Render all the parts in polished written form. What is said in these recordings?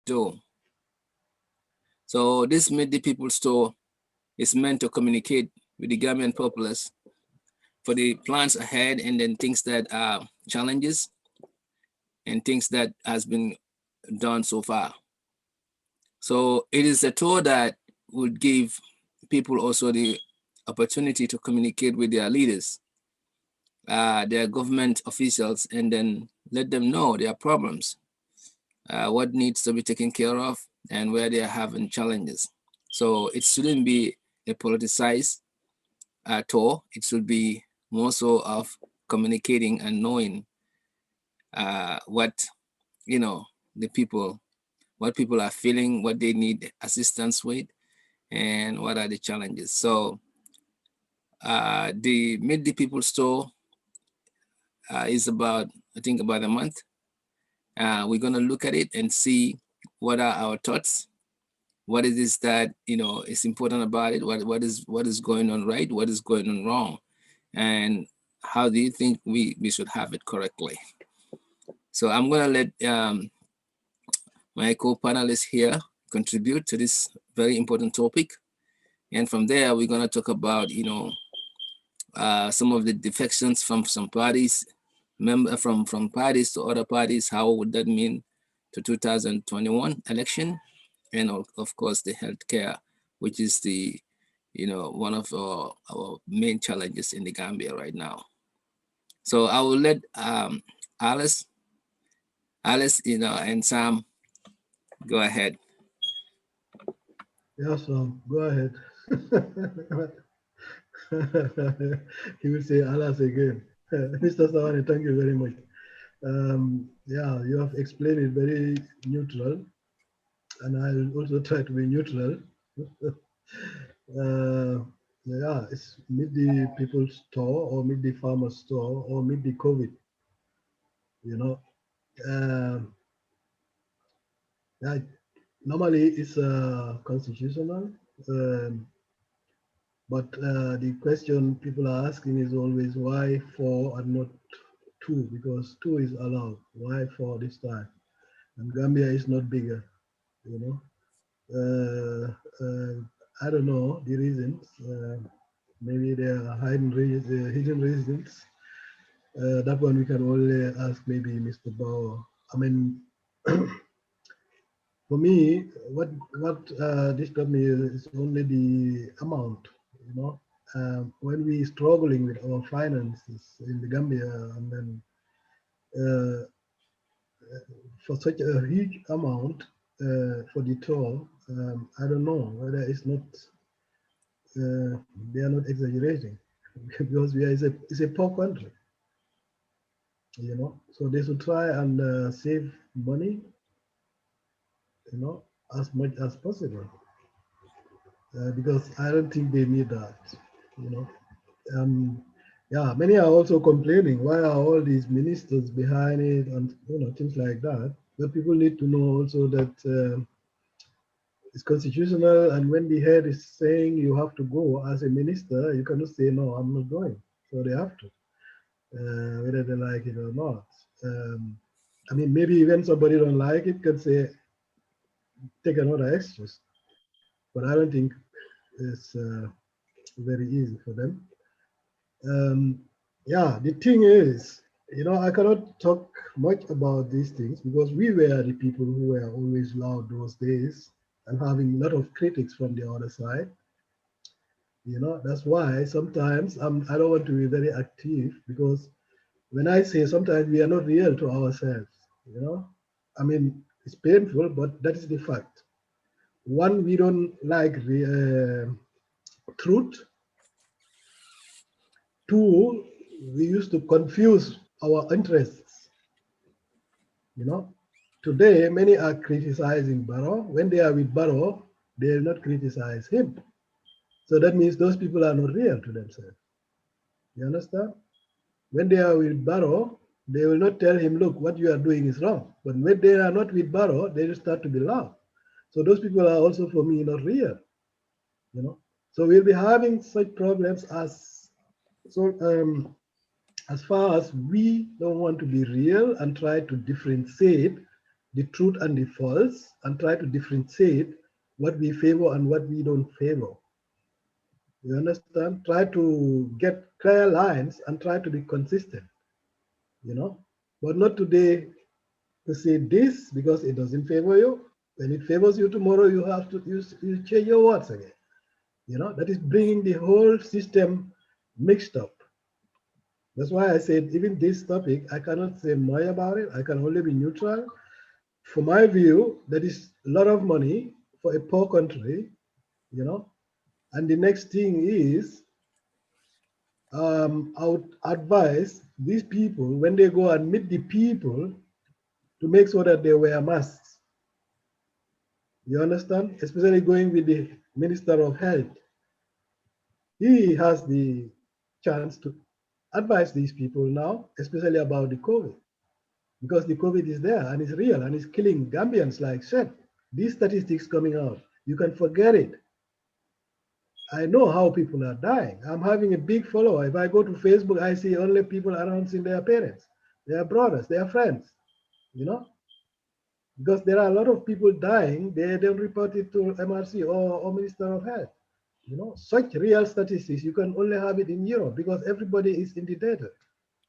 do. So this Meet the People store is meant to communicate with the Gambian populace for the plans ahead, and then things that are challenges and things that has been done so far. So it is a tool that would give people also the opportunity to communicate with their leaders, their government officials, and then let them know their problems, what needs to be taken care of, and where they are having challenges. So it shouldn't be a politicized tool. It should be more so of communicating and knowing what you know the people, what people are feeling, what they need assistance with, and what are the challenges. So the Meet the People store is about, I think, about a month. We're gonna look at it and see what are our thoughts, what it is that is important about it, what is going on right, what is going on wrong, and how do you think we should have it correctly. So I'm gonna let my co-panelists here contribute to this very important topic, and from there we're gonna talk about some of the defections from some parties, from parties to other parties. How would that mean to 2021 election? And of course the healthcare, which is the one of our main challenges in the Gambia right now. So I will let Alice, and Sam go ahead. Yeah, so go ahead. He will say alas again. Mr. Sawaneh, thank you very much. Yeah, you have explained it very neutral, and I'll also try to be neutral. Yeah, it's meet the people's store or meet the farmer's store or meet the COVID, you know. Um, yeah, normally it's constitutional, um, but the question people are asking is always why four and not two, because two is allowed. Why four this time? And Gambia is not bigger, you know. Uh, I don't know the reasons. Maybe there are hidden reasons. That one we can only ask maybe Mr. Bauer. I mean, for me, what disturbs me is only the amount. You know, when we struggling with our finances in the Gambia, and then uh, for such a huge amount for the toll, I don't know whether they are not exaggerating because it's a poor country, you know. So they should try and save money, you know, as much as possible because I don't think they need that, you know. Um, yeah, many are also complaining why are all these ministers behind it and things like that. But people need to know also that it's constitutional, and when the head is saying you have to go as a minister, you cannot say no, I'm not going. So they have to, whether they like it or not. Um, I mean, maybe when somebody don't like it, can say take another excuse. But I don't think it's very easy for them. Um, yeah, the thing is, I cannot talk much about these things because we were the people who were always loud those days and having a lot of critics from the other side. That's why sometimes I don't want to be very active because when I say sometimes we are not real to ourselves, you know. I mean, it's painful, but that is the fact. One, we don't like truth. Two, we used to confuse our interests, you know. Today, many are criticizing Barrow. When they are with Barrow, they will not criticize him. So that means those people are not real to themselves. You understand? When they are with Barrow, they will not tell him, look, what you are doing is wrong. But when they are not with Barrow, they will start to be loud. So those people are also, for me, not real, you know. So we'll be having such problems so as far as we don't want to be real and try to differentiate the truth and the false and try to differentiate what we favor and what we don't favor. You understand? Try to get clear lines and try to be consistent, you know. But not today to say this because it doesn't favor you. When it favors you tomorrow, you have to you change your words again. You know, that is bringing the whole system mixed up. That's why I said even this topic, I cannot say more about it. I can only be neutral. For my view, that is a lot of money for a poor country, you know. And the next thing is, I would advise these people when they go and meet the people to make sure that they wear masks. You understand? Especially going with the Minister of Health. He has the chance to advise these people now, especially about the COVID, because the COVID is there and it's real and it's killing Gambians like shit. These statistics coming out, you can forget it. I know how people are dying. I'm having a big follower. If I go to Facebook, I see only people announcing their parents, their brothers, their friends, you know, because there are a lot of people dying. They don't report it to MRC or Minister of Health. You know, such real statistics, you can only have it in Europe because everybody is in the data,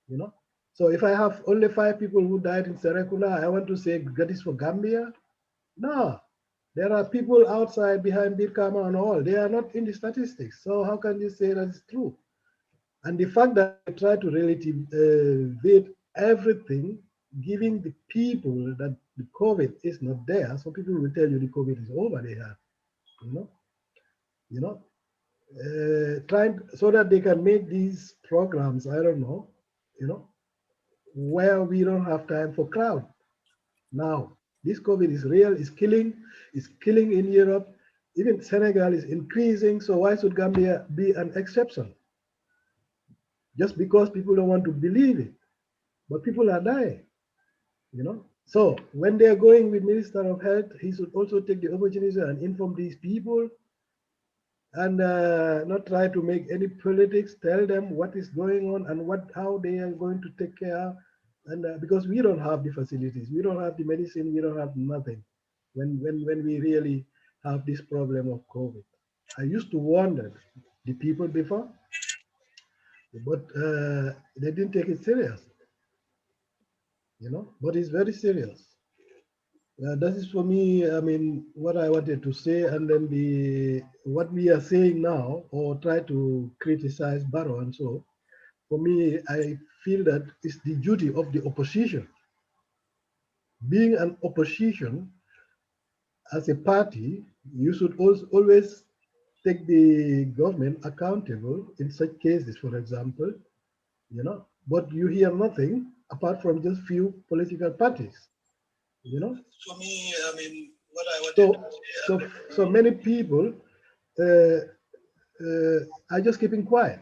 you know. So if I have only 5 people who died in Serekunda, I want to say that is for Gambia. No, there are people outside behind Birkama and all. They are not in the statistics. So how can you say that is true? And the fact that they try to relativate everything, giving the people that the COVID is not there. So people will tell you the COVID is over. They have, you know, you know, trying so that they can make these programs. I don't know, you know, where we don't have time for crowd. Now, this COVID is real, it's killing in Europe. Even Senegal is increasing. So why should Gambia be an exception? Just because people don't want to believe it. But people are dying, you know. So when they are going with Minister of Health, he should also take the opportunity and inform these people and not try to make any politics, tell them what is going on and how they are going to take care. And because we don't have the facilities, we don't have the medicine, we don't have nothing. When we really have this problem of COVID, I used to wonder the people before, but they didn't take it serious, you know. But it's very serious. That is for me. I mean, what I wanted to say, and then the what we are saying now, or try to criticize Barrow and so. For me, I feel that it's the duty of the opposition. Being an opposition as a party, you should also always take the government accountable in such cases, for example, you know. But you hear nothing apart from just few political parties, you know. For me, I mean, what I wanted to say, so many people uh, are just keeping quiet.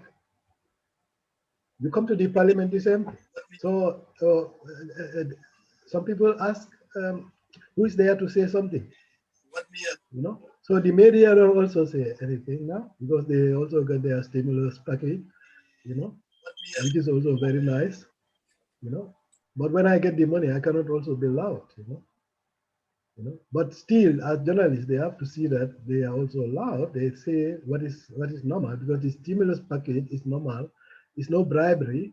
You come to the parliament is empty. So some people ask, who is there to say something? You know. So the media don't also say anything now because they also got their stimulus package, you know, which is also very nice, you know. But when I get the money, I cannot also be loud, you know. You know, but still, as journalists, they have to see that they are also allowed. They say what is normal because the stimulus package is normal. It's no bribery.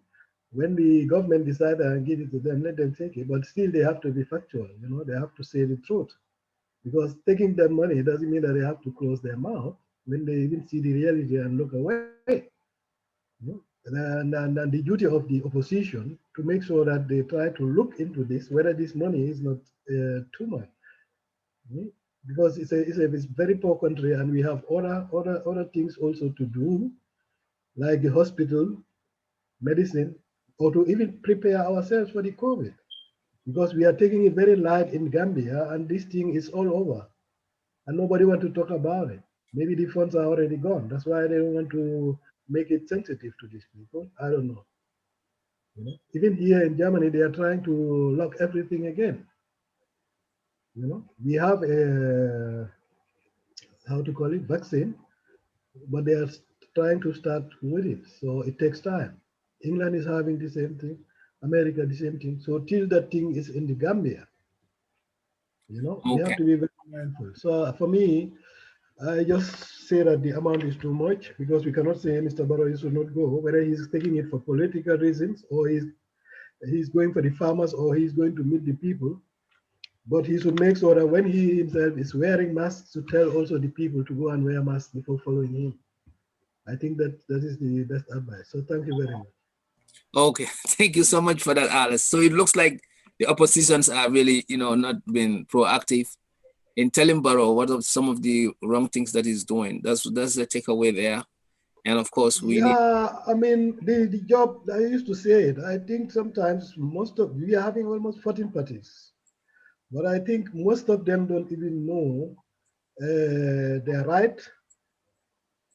When the government decide and give it to them, let them take it. But still, they have to be factual. You know, they have to say the truth because taking that money doesn't mean that they have to close their mouth when they even see the reality and look away. You know? And the duty of the opposition to make sure that they try to look into this, whether this money is not too much. Because it's a very poor country and we have other things also to do, like the hospital, medicine, or to even prepare ourselves for the COVID. Because we are taking it very light in Gambia and this thing is all over and nobody want to talk about it. Maybe the funds are already gone. That's why they don't want to make it sensitive to these people. I don't know. You know? Even here in Germany, they are trying to lock everything again. You know, we have a how to call it vaccine, but they are trying to start with it. So it takes time. England is having the same thing, America the same thing. So till that thing is in the Gambia, You know, we have Okay. to be very mindful. So for me, I just say that the amount is too much because we cannot say Mr. Barrow you should not go, whether he's taking it for political reasons or he's going for the farmers or he's going to meet the people. But he should make sure that when he himself is wearing masks, to tell also the people to go and wear masks before following him. I think that is the best advice. So thank you very much. Okay. Thank you so much for that, Alice. So it looks like the oppositions are really, not being proactive in telling Barrow what are some of the wrong things that he's doing. That's the takeaway there. And of course, we need. Yeah, I mean the job I used to say it. I think sometimes most of we are having almost 14 parties, but I think most of them don't even know their right.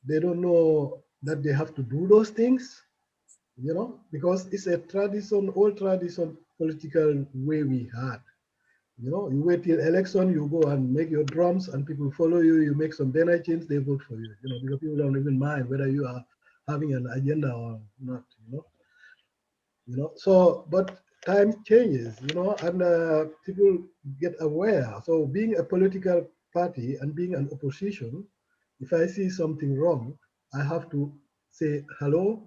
They don't know that they have to do those things, because it's a tradition, old tradition, political way we had. You wait till election, you go and make your drums, and people follow you. You make some donations, they vote for you. Because people don't even mind whether you are having an agenda or not. So, but time changes. And people get aware. So, being a political party and being an opposition, if I see something wrong, I have to say hello.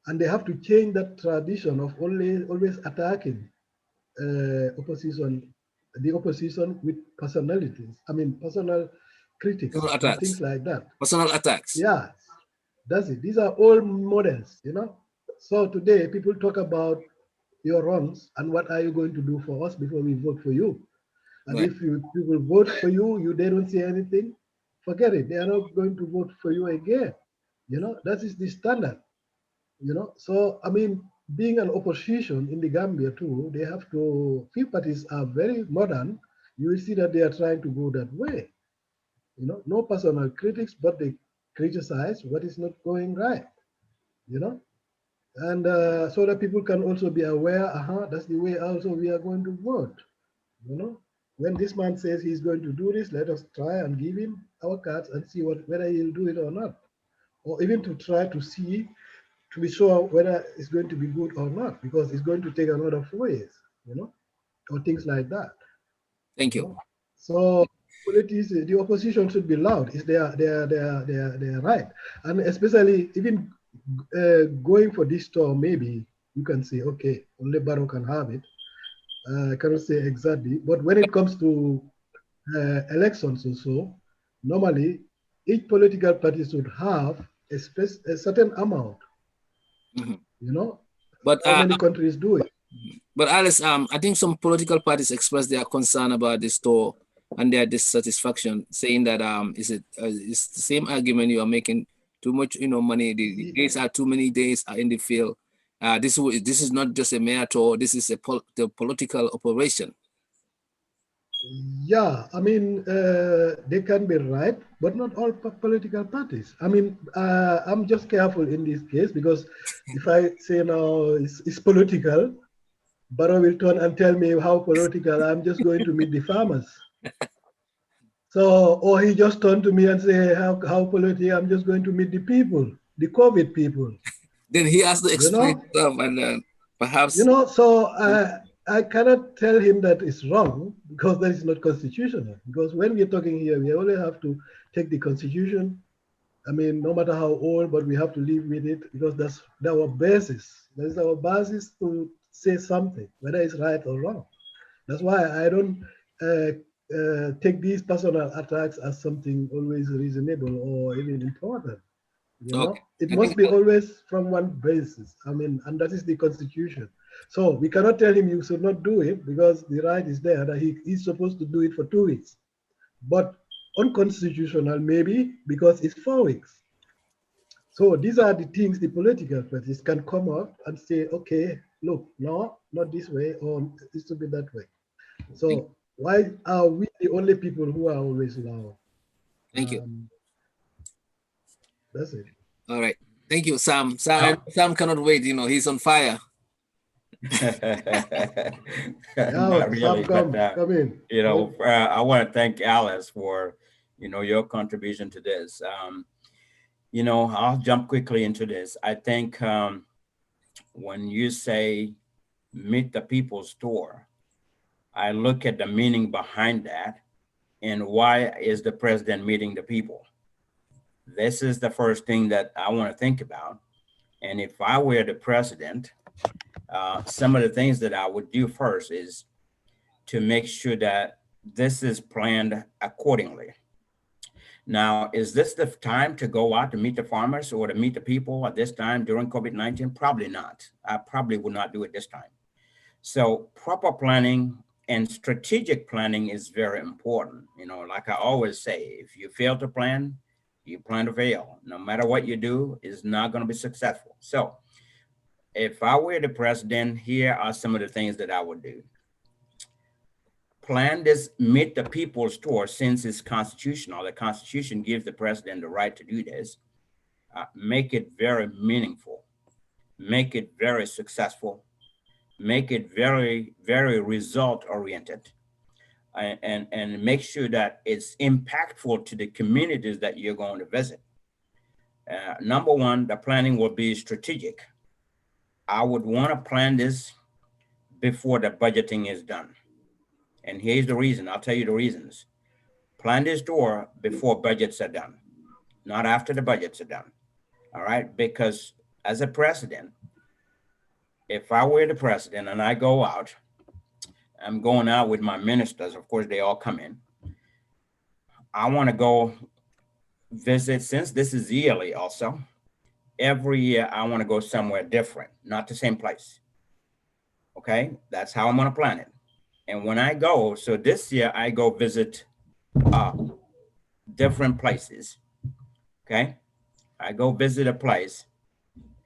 And they have to change that tradition of only always attacking opposition, the opposition with personalities. I mean, personal critics Personal and attacks. things like that. Personal attacks. Yeah, that's it. These are all models. So today, people talk about your wrongs and what are you going to do for us before we vote for you. And Right. if people vote for you, they don't say anything, forget it. They are not going to vote for you again. That is the standard. So I mean, being an opposition in the Gambia too, they have to. Few parties are very modern. You will see that they are trying to go that way. No personal critics, but they criticize what is not going right. You know, and so that people can also be aware. That's the way also we are going to vote. You know, when this man says he's going to do this, let us try and give him our cards and see whether he'll do it or not, or even to try to be sure whether it's going to be good or not, because it's going to take another 4 years, or things like that. Thank You you. know. So politics, the opposition should be loud. It's their right, and especially even going for this tour, maybe you can say, okay, only Barrow can have it. I cannot say exactly, but when it comes to elections also, normally each political party should have a certain amount. Mhm. You know, But how many countries do it? Alice, I think some political parties express their concern about this store and their dissatisfaction, saying that it's the same argument you are making. Too much, money. The days are too many days are in the field. This is not just a mayor tour. This is the political operation. Yeah, I mean, they can be right, but not all political parties. I mean, I'm just careful in this case because if I say now it's political, Barrow will turn and tell me how political. I'm just going to meet the farmers. So, or he just turned to me and say how political. I'm just going to meet the people, the COVID people. Then he has to You explain know, stuff, and perhaps. So I cannot tell him that it's wrong because that is not constitutional. Because when we're talking here, we only have to take the constitution. I mean, no matter how old, but we have to live with it because that's our basis. That's our basis to say something, whether it's right or wrong. That's why I don't take these personal attacks as something always reasonable or even important. Okay, It I think must be always from one basis. I mean, and that is the constitution. So we cannot tell him you should not do it because the right is there that he's supposed to do it for 2 weeks. But unconstitutional maybe because it's 4 weeks. So these are the things the political parties can come up and say, okay, look, no, not this way, or it should be that way. thank, So why are we the only people who are always loud? thank you. That's it. All right, thank you, Sam. Oh. Sam cannot wait. He's on fire. Yeah, Not Sam, really, but come in. I want to thank Alice for your contribution to this. I'll jump quickly into this. I think when you say meet the people's door, I look at the meaning behind that and why is the president meeting the people. This is the first thing that I want to think about. And if I were the president, some of the things that I would do first is to make sure that this is planned accordingly. Now, is this the time to go out to meet the farmers or to meet the people at this time during COVID-19? Probably not. I probably would not do it this time. So proper planning and strategic planning is very important. You know, like I always say, if you fail to plan, you plan to fail. No matter what you do, it's not going to be successful. So if I were the president, here are some of the things that I would do. Plan this meet the people's tour since it's constitutional. The Constitution gives the president the right to do this. Make it very meaningful, make it very successful, make it very, very result oriented, and make sure that it's impactful to the communities that you're going to visit. Number one, the planning will be strategic. I would want to plan this before the budgeting is done. And here's the reason. I'll tell you the reasons. Plan this tour before budgets are done, not after the budgets are done. All right. Because as a president, if I were the president and I go out, I'm going out with my ministers. Of course, they all come in. I want to go visit, since this is yearly also, every year I want to go somewhere different, not the same place. Okay. That's how I'm going to plan it. And when I go, so this year I go visit uh, different places. Okay. I go visit a place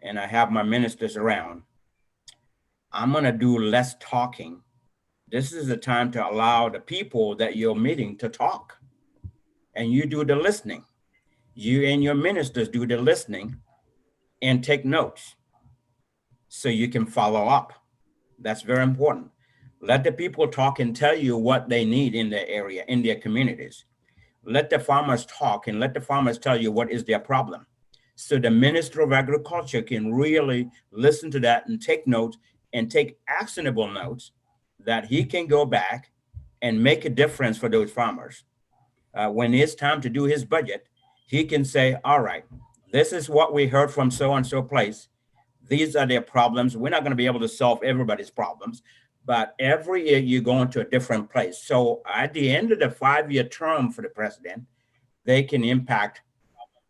and I have my ministers around. I'm going to do less talking. This is the time to allow the people that you're meeting to talk, and you do the listening. You and your ministers do the listening and take notes so you can follow up. That's very important. Let the people talk and tell you what they need in their area, in their communities. Let the farmers talk and let the farmers tell you what is their problem. So the Minister of Agriculture can really listen to that and take notes and take actionable notes that he can go back and make a difference for those farmers. When it's time to do his budget, he can say, all right, this is what we heard from so and so place. These are their problems. We're not going to be able to solve everybody's problems, but every year you go into a different place. So at the end of the 5-year term for the president, they can impact,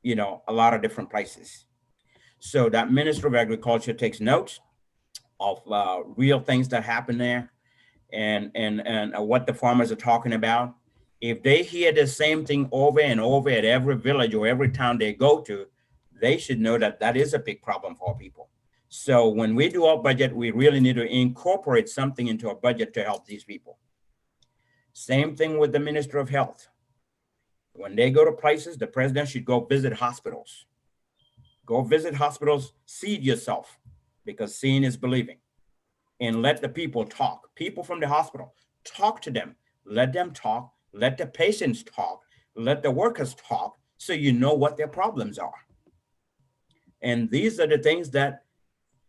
a lot of different places. So that Minister of Agriculture takes notes of real things that happen there, and what the farmers are talking about. If they hear the same thing over and over at every village or every town they go to, they should know that that is a big problem for people. So when we do our budget, we really need to incorporate something into our budget to help these people. Same thing with the Minister of Health. When they go to places, the president should go visit hospitals. Go visit hospitals, see it yourself, because seeing is believing. And let the people talk. People from the hospital, talk to them. Let them talk. Let the patients talk. Let the workers talk so you know what their problems are. And these are the things that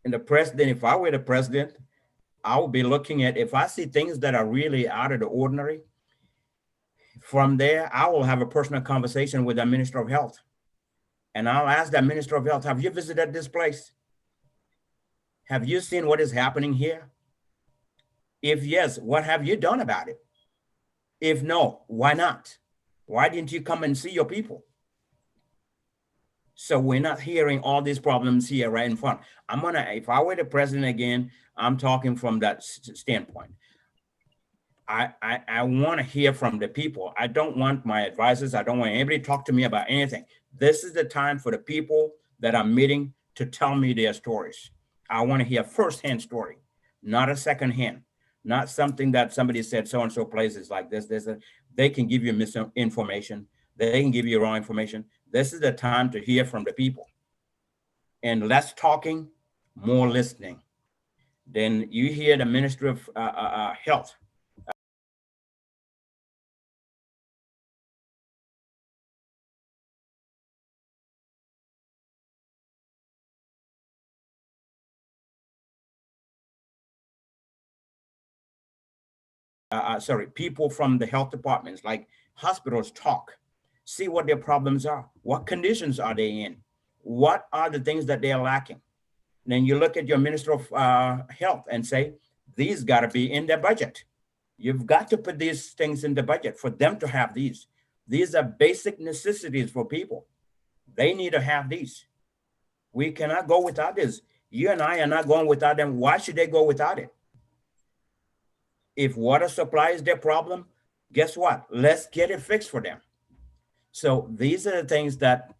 in the president, if I were the president, I would be looking at. If I see things that are really out of the ordinary, from there, I will have a personal conversation with the Minister of Health. And I'll ask that Minister of Health, have you visited this place? Have you seen what is happening here? If yes, what have you done about it? If no, why not? Why didn't you come and see your people? So we're not hearing all these problems here right in front. If I were the president again, I'm talking from that standpoint. I want to hear from the people. I don't want my advisors. I don't want anybody to talk to me about anything. This is the time for the people that I'm meeting to tell me their stories. I want to hear firsthand story, not a secondhand, not something that somebody said so-and-so places like this. They can give you misinformation. They can give you wrong information. This is the time to hear from the people. And less talking, more listening. Then you hear the Ministry of Health. people from the health departments, like hospitals, talk, see what their problems are, what conditions are they in, what are the things that they're lacking. Then you look at your Minister of Health and say, these got to be in their budget. You've got to put these things in the budget for them to have these. These are basic necessities for people. They need to have these. We cannot go without this. You and I are not going without them. Why should they go without it? If water supply is their problem, guess what? Let's get it fixed for them. So these are the things that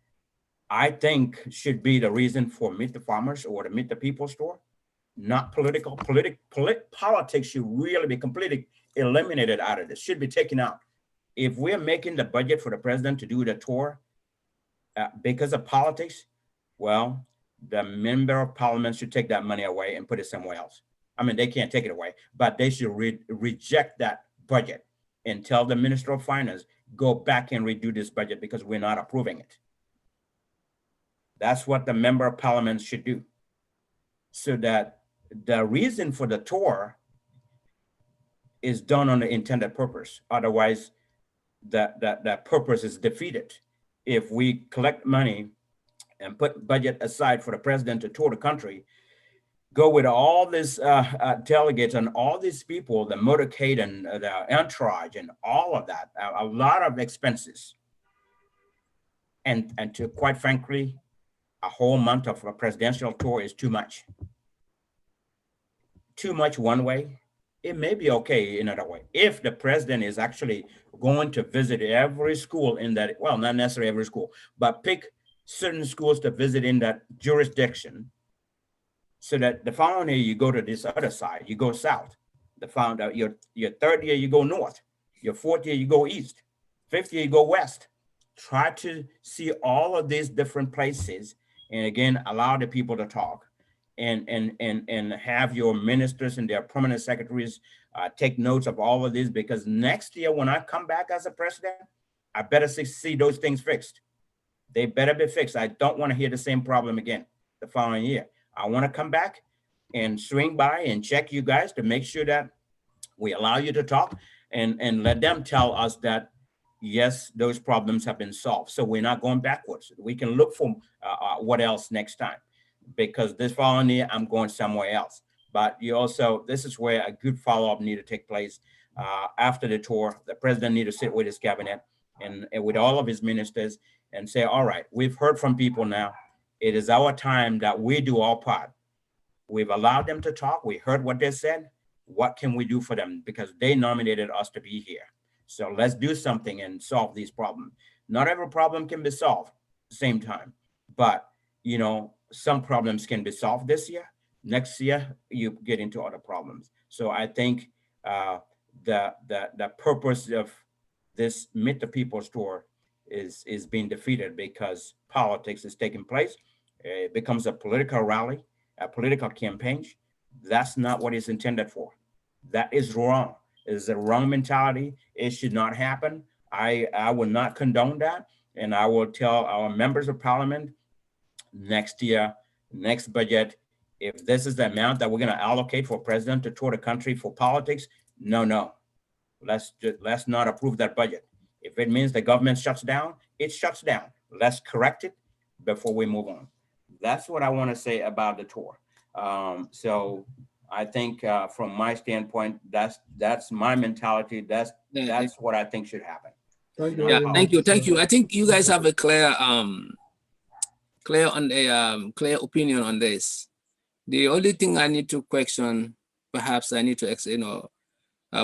I think should be the reason for Meet the Farmers or the Meet the People store, not political. Politics should really be completely eliminated out of this, should be taken out. If we're making the budget for the president to do the tour because of politics, well, the member of parliament should take that money away and put it somewhere else. I mean, they can't take it away, but they should reject that budget and tell the Minister of Finance, go back and redo this budget because we're not approving it. That's what the member of parliament should do. So that the reason for the tour is done on the intended purpose. Otherwise, that purpose is defeated. If we collect money and put budget aside for the president to tour the country, go with all these delegates and all these people, the motorcade and the entourage and all of that, a lot of expenses. And to quite frankly, a whole month of a presidential tour is too much. Too much one way. It may be okay another way. If the president is actually going to visit every school in that, well, not necessarily every school, but pick certain schools to visit in that jurisdiction, so that the following year you go to this other side, you go south. Your third year you go north. Your fourth year you go east. Fifth year you go west. Try to see all of these different places, and again, allow the people to talk, and have your ministers and their permanent secretaries take notes of all of this, because next year when I come back as a president, I better see those things fixed. They better be fixed. I don't want to hear the same problem again the following year. I want to come back and swing by and check you guys to make sure that we allow you to talk, and let them tell us that, yes, those problems have been solved. So we're not going backwards. We can look for what else next time, because this following year, I'm going somewhere else. But you also, this is where a good follow-up need to take place. After the tour, the president need to sit with his cabinet and with all of his ministers and say, all right, we've heard from people now. It is our time that we do our part. We've allowed them to talk. We heard what they said. What can we do for them? Because they nominated us to be here. So let's do something and solve these problems. Not every problem can be solved at the same time, but you know, some problems can be solved this year. Next year, you get into other problems. So I think the purpose of this Meet the People tour is being defeated because politics is taking place. It becomes a political rally, a political campaign. That's not what it's intended for. That is wrong. It is a wrong mentality. It should not happen. I will not condone that. And I will tell our members of parliament next year, next budget, if this is the amount that we're going to allocate for president to tour the country for politics, no. Let's not approve that budget. If it means the government shuts down, it shuts down. Let's correct it before we move on. That's what I want to say about the tour. So I think from my standpoint, that's my mentality. That's what I think should happen. Thank you. Yeah, thank you. I think you guys have a clear clear opinion on this. The only thing I need to question, perhaps I need to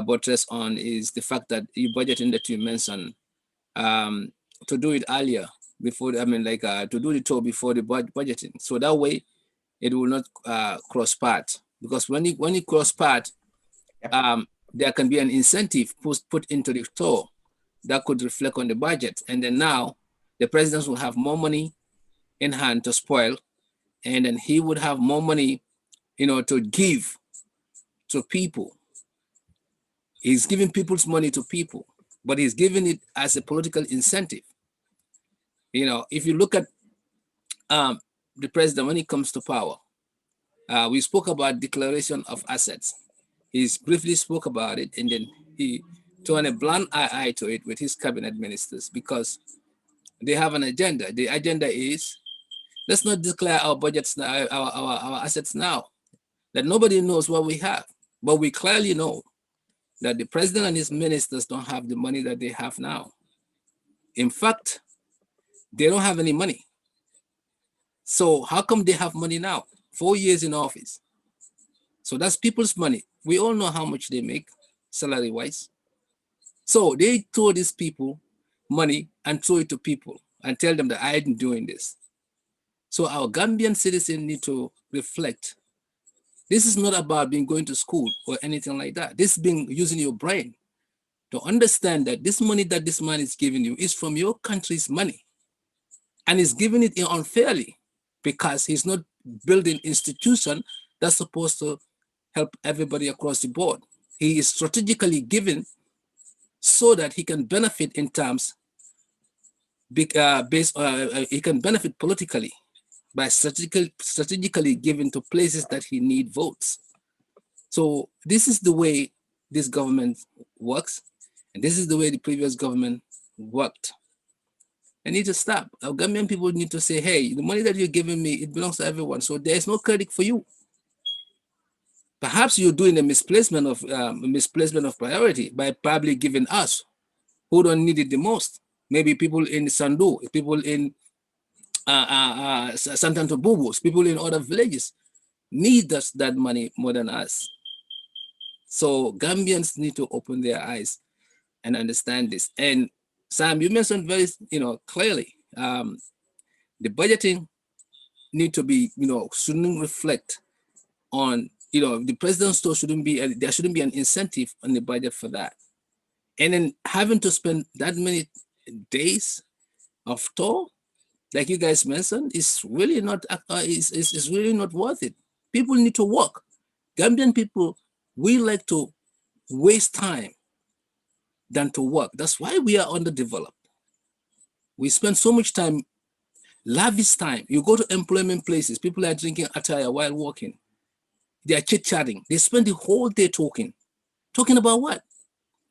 buttress on, is the fact that you budgeting that you mentioned to do it earlier before, to do the tour before the budgeting, so that way it will not cross path, because when it cross path, there can be an incentive put into the tour that could reflect on the budget, and then now the president will have more money in hand to spoil, and then he would have more money, to give to people. He's giving people's money to people, but he's giving it as a political incentive. If you look at the president when it comes to power, we spoke about declaration of assets. He briefly spoke about it, and then he turned a blind eye to it with his cabinet ministers because they have an agenda. The agenda is, let's not declare our budgets now, our assets now, that nobody knows what we have. But we clearly know that the president and his ministers don't have the money that they have now. In fact, they don't have any money. So how come they have money now? 4 years in office. So that's people's money. We all know how much they make salary wise. So they throw these people money and throw it to people and tell them that I ain't doing this. So our Gambian citizens need to reflect. This is not about being going to school or anything like that. This is being using your brain to understand that this money that this man is giving you is from your country's money, and he's giving it unfairly because he's not building institution that's supposed to help everybody across the board. He is strategically given so that he can benefit in terms he can benefit politically by strategically giving to places that he need votes. So this is the way this government works, and this is the way the previous government worked. I need to stop. Our Gambian people need to say, hey, the money that you're giving me, it belongs to everyone. So there's no credit for you. Perhaps you're doing a misplacement of priority by probably giving us who don't need it the most. Maybe people in Sandu, people in Santanto Bubus, people in other villages need that money more than us. So Gambians need to open their eyes and understand this. And Sam, you mentioned very, clearly, the budgeting need to be, shouldn't reflect on, the president's store shouldn't be, there shouldn't be an incentive on the budget for that. And then having to spend that many days of tour, like you guys mentioned, is really not, is really not worth it. People need to work. Gambian people, we like to waste time than to work. That's why we are underdeveloped. We spend so much time, lavish time. You go to employment places, people are drinking attire while working. They are chit-chatting. They spend the whole day talking. Talking about what?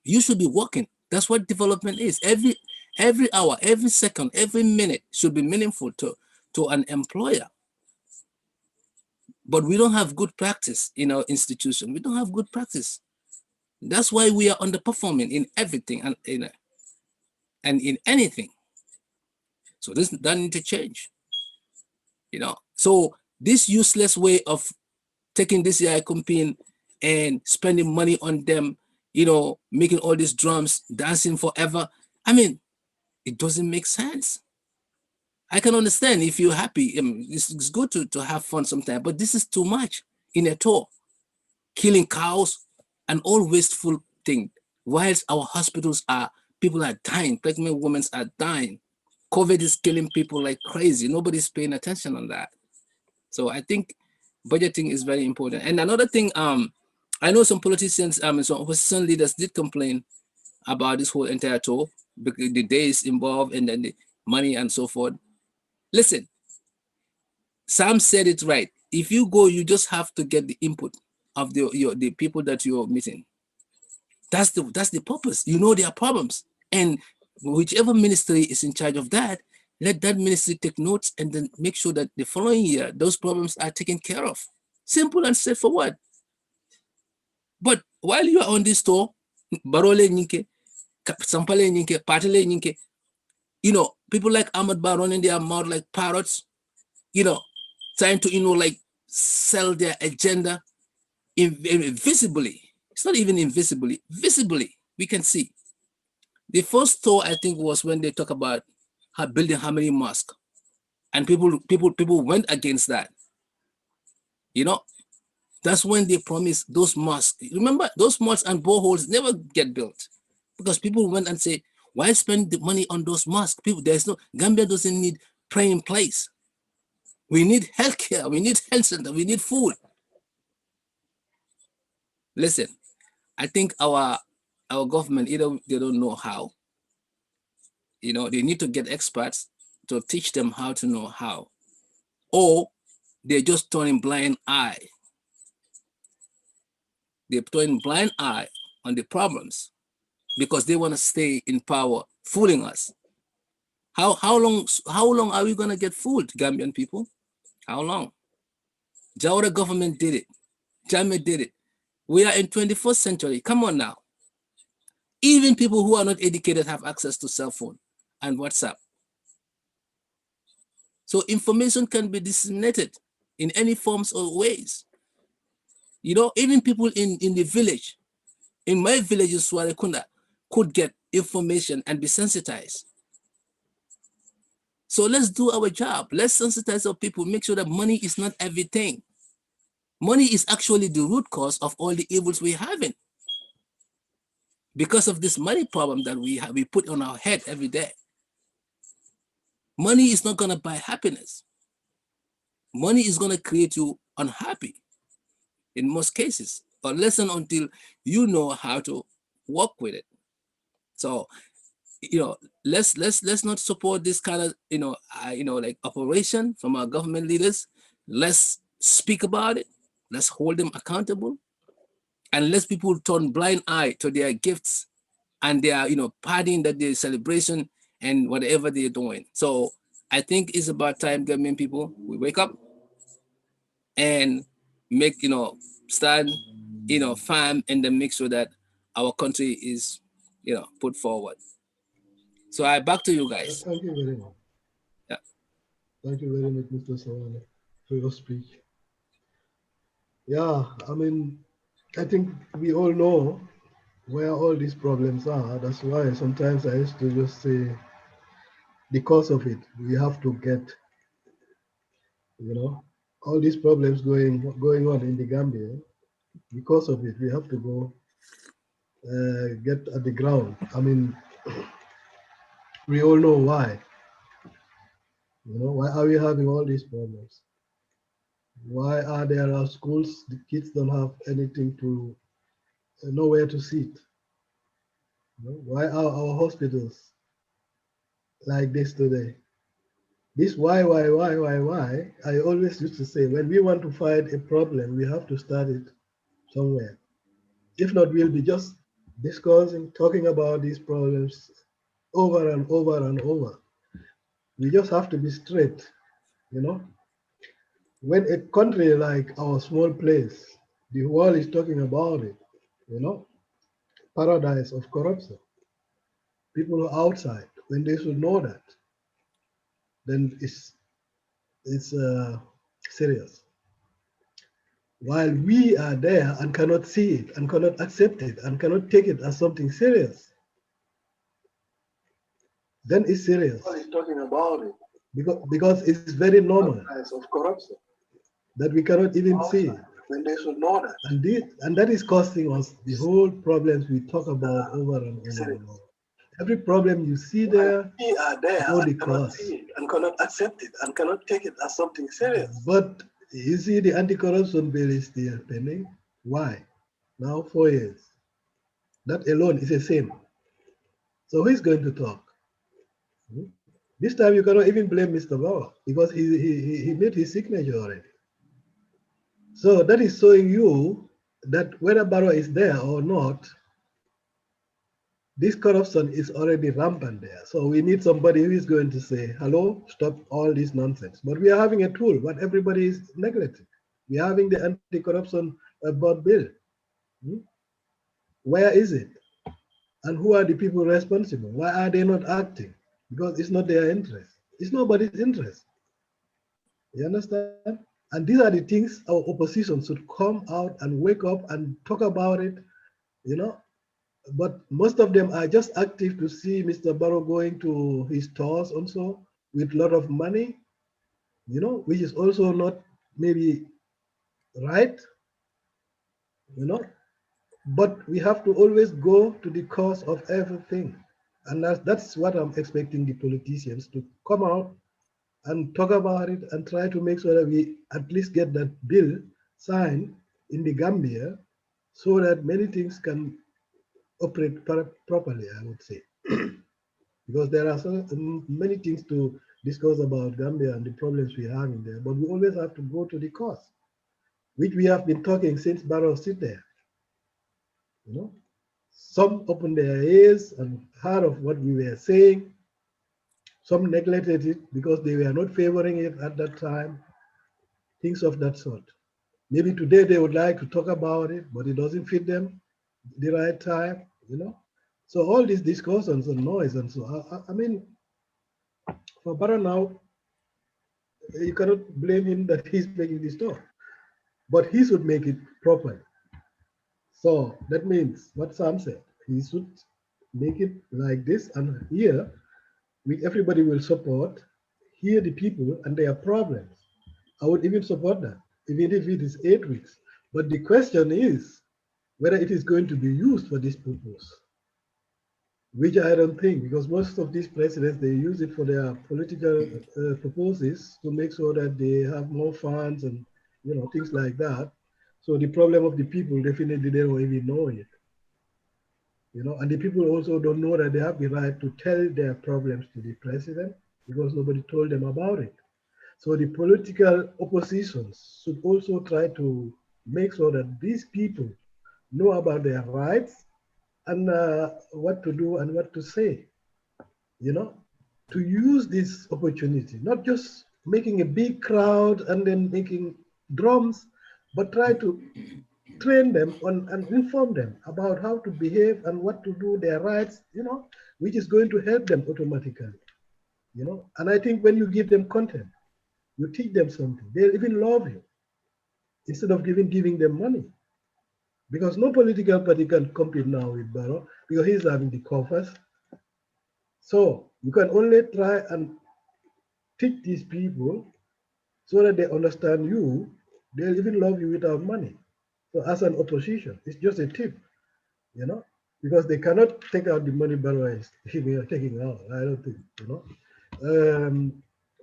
You should be working. That's what development is. Every hour, every second, every minute should be meaningful to an employer. But we don't have good practice in our institution. We don't have good practice. That's why we are underperforming in everything and in anything. So that need to change. So this useless way of taking this AI campaign and spending money on them, making all these drums dancing forever. I mean, it doesn't make sense. I can understand if you're happy. It's good to have fun sometimes, but this is too much in a tour. Killing cows and all wasteful thing. Whilst our hospitals people are dying, pregnant women are dying. COVID is killing people like crazy. Nobody's paying attention on that. So I think budgeting is very important. And another thing, I know some politicians, some opposition leaders did complain about this whole entire tour, because the days involved and then the money and so forth. Listen, Sam said it right. If you go, you just have to get the input of the people that you're meeting. That's the purpose. You know their problems, and whichever ministry is in charge of that, let that ministry take notes and then make sure that the following year those problems are taken care of. Simple and straightforward. But while you are on this tour, barole nyinke, sampale nyinke, patele nyinke, people like Ahmad Bar running their mouth like parrots, trying to like sell their agenda invisibly. It's not even invisibly, visibly we can see. The first tour I think was when they talk about building how many mosques, and people went against that. That's when they promised those mosques. Remember, those mosques and boreholes never get built because people went and say, why spend the money on those mosques? Gambia doesn't need praying place. We need healthcare, we need health center, we need food. Listen, I think our government, either they don't know how, they need to get experts to teach them how to know how, or they're just turning blind eye. They're turning blind eye on the problems because they want to stay in power, fooling us. How long are we gonna get fooled, Gambian people? How long? Jawara government did it. Jammeh did it. We are in 21st century. Come on now. Even people who are not educated have access to cell phone and WhatsApp. So information can be disseminated in any forms or ways. You know, even people in the village, in my village, Swarekunda, could get information and be sensitized. So let's do our job. Let's sensitize our people, make sure that money is not everything. Money is actually the root cause of all the evils we're having. Because of this money problem that we put on our head every day. Money is not gonna buy happiness. Money is gonna create you unhappy in most cases, unless and until you know how to work with it. So, you know, let's not support this kind of like operation from our government leaders. Let's speak about it. Let's hold them accountable, and let people turn blind eye to their gifts and their partying, that their celebration and whatever they're doing. So I think it's about time, government people, we wake up and make stand firm and then make sure that our country is put forward. So I back to you guys. Thank you very much. Yeah. Thank you very much, Mr. Sawaneh, for your speech. Yeah, I mean, I think we all know where all these problems are. That's why sometimes I used to just say, because of it, we have to get, all these problems going on in the Gambia. Because of it, we have to go get at the ground. I mean, we all know why. Why are we having all these problems? Why are there our schools? The kids don't have anything to, nowhere to sit. Why are our hospitals like this today? This why, I always used to say, when we want to fight a problem, we have to start it somewhere. If not, we'll be just discussing, talking about these problems over and over and over. We just have to be straight, you know. When a country like our small place, the world is talking about it, paradise of corruption. People outside, when they should know that, then it's serious. While we are there and cannot see it and cannot accept it and cannot take it as something serious, then it's serious. What is talking about it? Because it's very normal of corruption that we cannot even see. When they should know that. And that is costing us the whole problems we talk about over and over and over. Every problem you see there, we are there and cannot see it and cannot accept it and cannot take it as something serious. But you see, the anti-corruption bill is still pending. Why? Now 4 years. That alone is a sin. So who's going to talk? This time you cannot even blame Mr. Bauer because he made his signature already. So that is showing you that whether Barrow is there or not, this corruption is already rampant there. So we need somebody who is going to say, hello, stop all this nonsense. But we are having a tool, but everybody is neglecting. We are having the anti-corruption board bill. Where is it? And who are the people responsible? Why are they not acting? Because it's not their interest. It's nobody's interest. You understand? And these are the things our opposition should come out and wake up and talk about it, But most of them are just active to see Mr. Barrow going to his tours also with a lot of money, which is also not maybe right, But we have to always go to the cause of everything. And that's what I'm expecting the politicians to come out and talk about it and try to make sure that we at least get that bill signed in the Gambia so that many things can operate properly, I would say. Because there are so many things to discuss about Gambia and the problems we have in there, but we always have to go to the cause, which we have been talking since Barrow sit there, Some opened their ears and heard of what we were saying. Some neglected it because they were not favoring it at that time. Things of that sort. Maybe today they would like to talk about it, but it doesn't fit them the right time, you know. So all these discussions and noise and so I mean, for Barra now, you cannot blame him that he's making this talk, but he should make it properly. So that means what Sam said, he should make it like this, and here we everybody will support, hear the people and their problems. I would even support that, even if it is 8 weeks. But the question is whether it is going to be used for this purpose, which I don't think, because most of these presidents they use it for their political purposes to make sure that they have more funds and things like that. So the problem of the people definitely they don't even know it, and the people also don't know that they have the right to tell their problems to the president because nobody told them about it. So the political oppositions should also try to make sure that these people know about their rights and what to do and what to say, you know, to use this opportunity, not just making a big crowd and then making drums, but try to train them on and inform them about how to behave and what to do, their rights, which is going to help them automatically, And I think when you give them content, you teach them something, they'll even love you instead of giving them money. Because no political party can compete now with Barrow because he's having the coffers. So you can only try and teach these people so that they understand you, they'll even love you without money. So as an opposition, it's just a tip, you know, because they cannot take out the money Barrow is taking out. I don't think.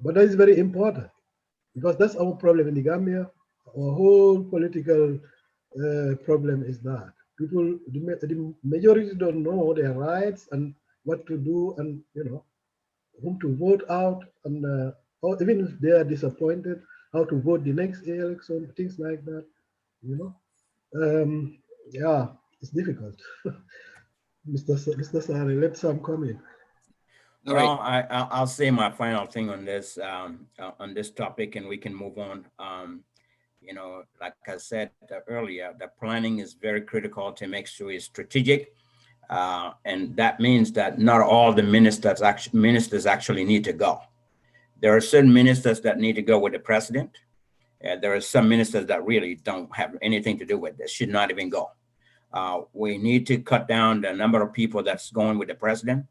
But that is very important because that's our problem in the Gambia. Our whole political problem is that people, the majority don't know their rights and what to do and whom to vote out and or even if they are disappointed, how to vote the next election, things like that. You know, yeah, it's difficult. Mr. Sari, let some comment. All right. Well, I'll say my final thing on this topic, and we can move on. Like I said earlier, the planning is very critical to make sure it's strategic, and that means that not all the ministers actually need to go. There are certain ministers that need to go with the president. There are some ministers that really don't have anything to do with this, should not even go. We need to cut down the number of people that's going with the president.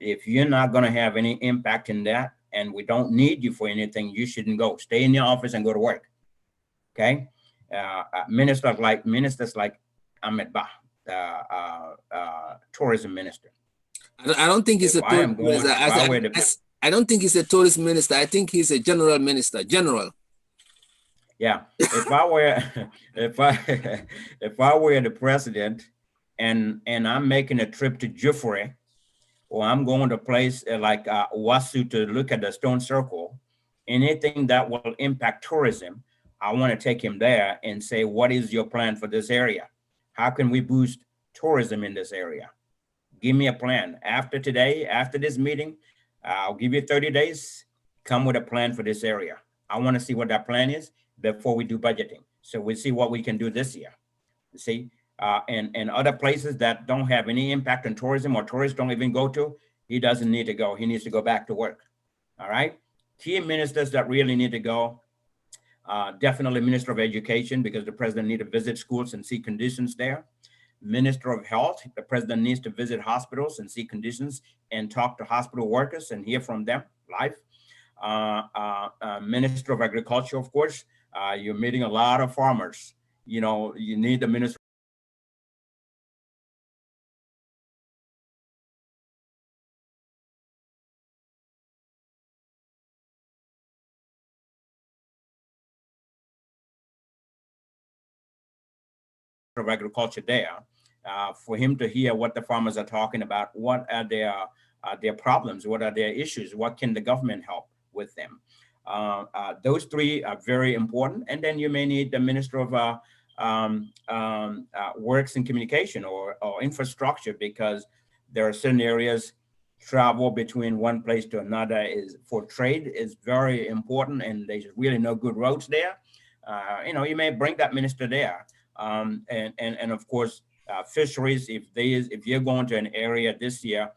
If you're not going to have any impact in that, and we don't need you for anything, you shouldn't go. Stay in your office and go to work. Okay, ministers like Ahmed Bah, tourism minister. I don't think he's If a I tourist am going, minister. if I were the, I don't think he's a tourist minister. I think he's a general minister. General. yeah, if I were, if I, if I were the president, and I'm making a trip to Jufre, or I'm going to a place like Wasu to look at the stone circle, anything that will impact tourism, I want to take him there and say, what is your plan for this area? How can we boost tourism in this area? Give me a plan. After today, after this meeting, I'll give you 30 days. Come with a plan for this area. I want to see what that plan is before we do budgeting. So we see what we can do this year. You see, and other places that don't have any impact on tourism or tourists don't even go to, he doesn't need to go. He needs to go back to work. All right. Key ministers that really need to go, definitely Minister of Education, because the president needs to visit schools and see conditions there. Minister of Health, the president needs to visit hospitals and see conditions and talk to hospital workers and hear from them live. Minister of Agriculture, of course, you're meeting a lot of farmers. You need the Minister of Agriculture there, for him to hear what the farmers are talking about, what are their problems, what are their issues, what can the government help with them. Those three are very important. And then you may need the Minister of works in communication or infrastructure, because there are certain areas travel between one place to another is for trade is very important, and there's really no good roads there. You may bring that minister there, and of course fisheries. If you're going to an area this year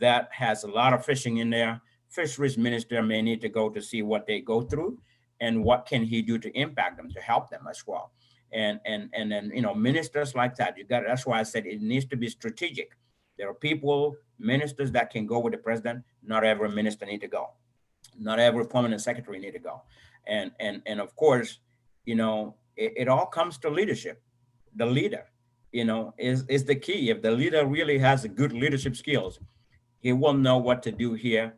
that has a lot of fishing in there, fisheries minister may need to go to see what they go through and what can he do to impact them, to help them as well. And then ministers like that, that's why I said it needs to be strategic. There are people, ministers that can go with the president. Not every minister need to go. Not every permanent secretary need to go. And of course, it all comes to leadership. The leader, is the key. If the leader really has good leadership skills, he will know what to do here.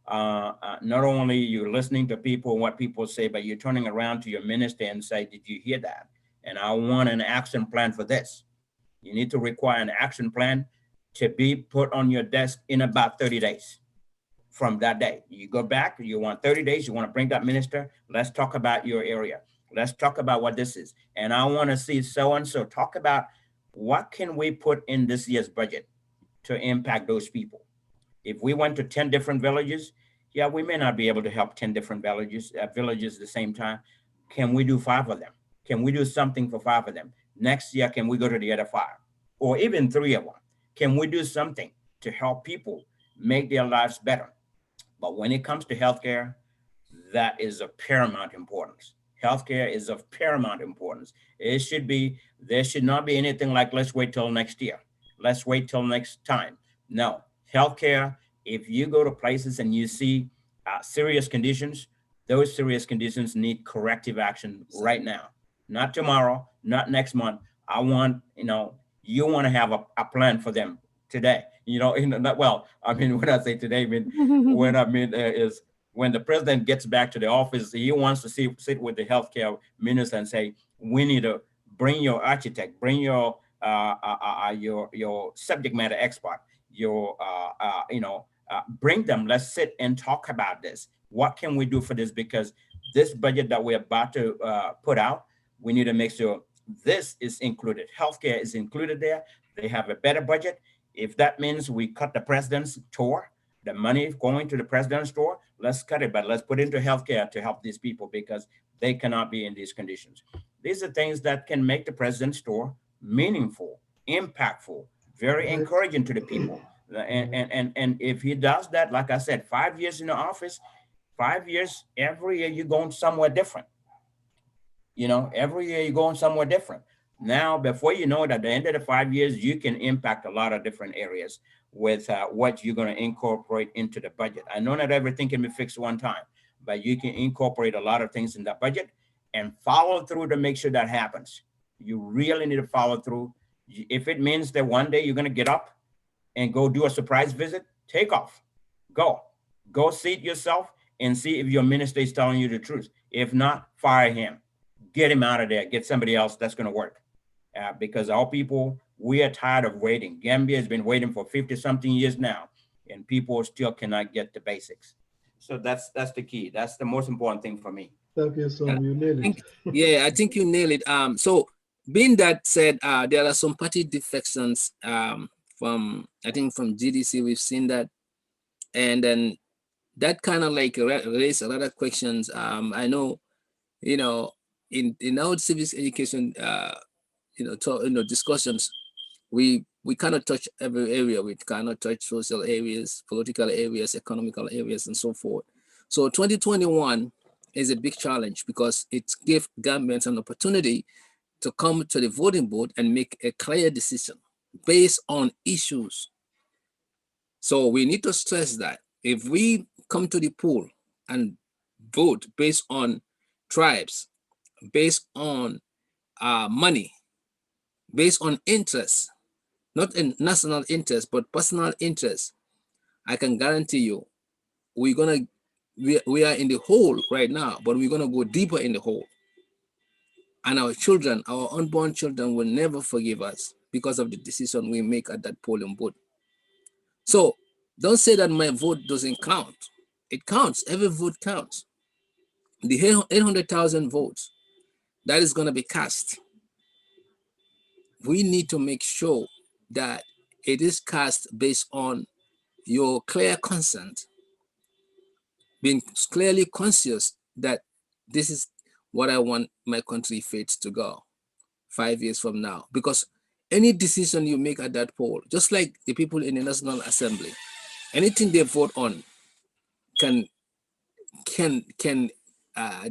Not only you're listening to people and what people say, but you're turning around to your minister and say, did you hear that? And I want an action plan for this. You need to require an action plan to be put on your desk in about 30 days from that day. You go back, you want 30 days, you want to bring that minister, let's talk about your area. Let's talk about what this is. And I want to see so-and-so talk about what can we put in this year's budget to impact those people. If we went to 10 different villages, yeah, we may not be able to help 10 different villages at the same time. Can we do 5 of them? Can we do something for 5 of them? Next year, can we go to the other 5? Or even 3 of them? Can we do something to help people make their lives better? But when it comes to healthcare, that is of paramount importance. Healthcare is of paramount importance. There should not be anything like, let's wait till next year. Let's wait till next time. No, healthcare, if you go to places and you see serious conditions, those serious conditions need corrective action right now, not tomorrow, not next month. I want, you want to have a plan for them today. Well, I mean, when I say today, what I mean is when the president gets back to the office, he wants to sit with the healthcare minister and say, we need to bring your architect, bring your subject matter expert, bring them. Let's sit and talk about this. What can we do for this? Because this budget that we're about to put out, we need to make sure this is included. Healthcare is included there. They have a better budget. If that means we cut the president's tour, the money going to the president's tour, let's cut it, but let's put into healthcare to help these people because they cannot be in these conditions. These are things that can make the president's tour meaningful, impactful, very encouraging to the people. And if he does that, like I said, 5 years in the office, 5 years, every year you're going somewhere different. Every year you're going somewhere different. Now, before you know it, at the end of the 5 years, you can impact a lot of different areas with what you're going to incorporate into the budget. I know not everything can be fixed one time, but you can incorporate a lot of things in that budget and follow through to make sure that happens. You really need to follow through. If it means that one day you're going to get up and go do a surprise visit, take off. Go seat yourself and see if your minister is telling you the truth. If not, fire him. Get him out of there. Get somebody else that's going to work. Because our people, we are tired of waiting. Gambia has been waiting for 50-something years now, and people still cannot get the basics. So that's the key. That's the most important thing for me. Thank you, so you nailed it. Yeah, I think you nailed it. So being that said, there are some party defections from GDC. We've seen that, and then that kind of like raise a lot of questions. I know, in our civic education, discussions, we cannot touch every area. We cannot touch social areas, political areas, economical areas, and so forth. So 2021 is a big challenge because it gives Gambians an opportunity to come to the voting booth and make a clear decision based on issues. So we need to stress that if we come to the poll and vote based on tribes, based on money, based on interest, not in national interest, but personal interest, I can guarantee you we are in the hole right now, but we're gonna go deeper in the hole. And our children, our unborn children, will never forgive us because of the decision we make at that polling booth. So don't say that my vote doesn't count. It counts. Every vote counts. The 800,000 votes that is going to be cast we need to make sure that it is cast based on your clear consent, being clearly conscious that this is what I want my country fate to go 5 years from now. Because any decision you make at that poll, just like the people in the National Assembly, anything they vote on can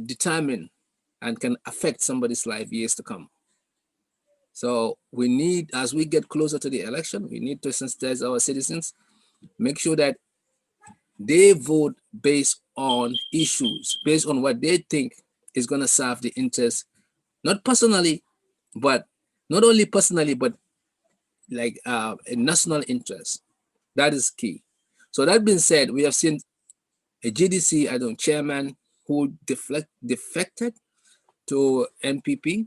determine and can affect somebody's life years to come. So we need, as we get closer to the election, we need to sensitize our citizens, make sure that they vote based on issues, based on what they think is going to serve the interest, not personally, but not only personally, but like a national interest. That is key. So that being said, we have seen a GDC, I don't chairman who defected to NPP.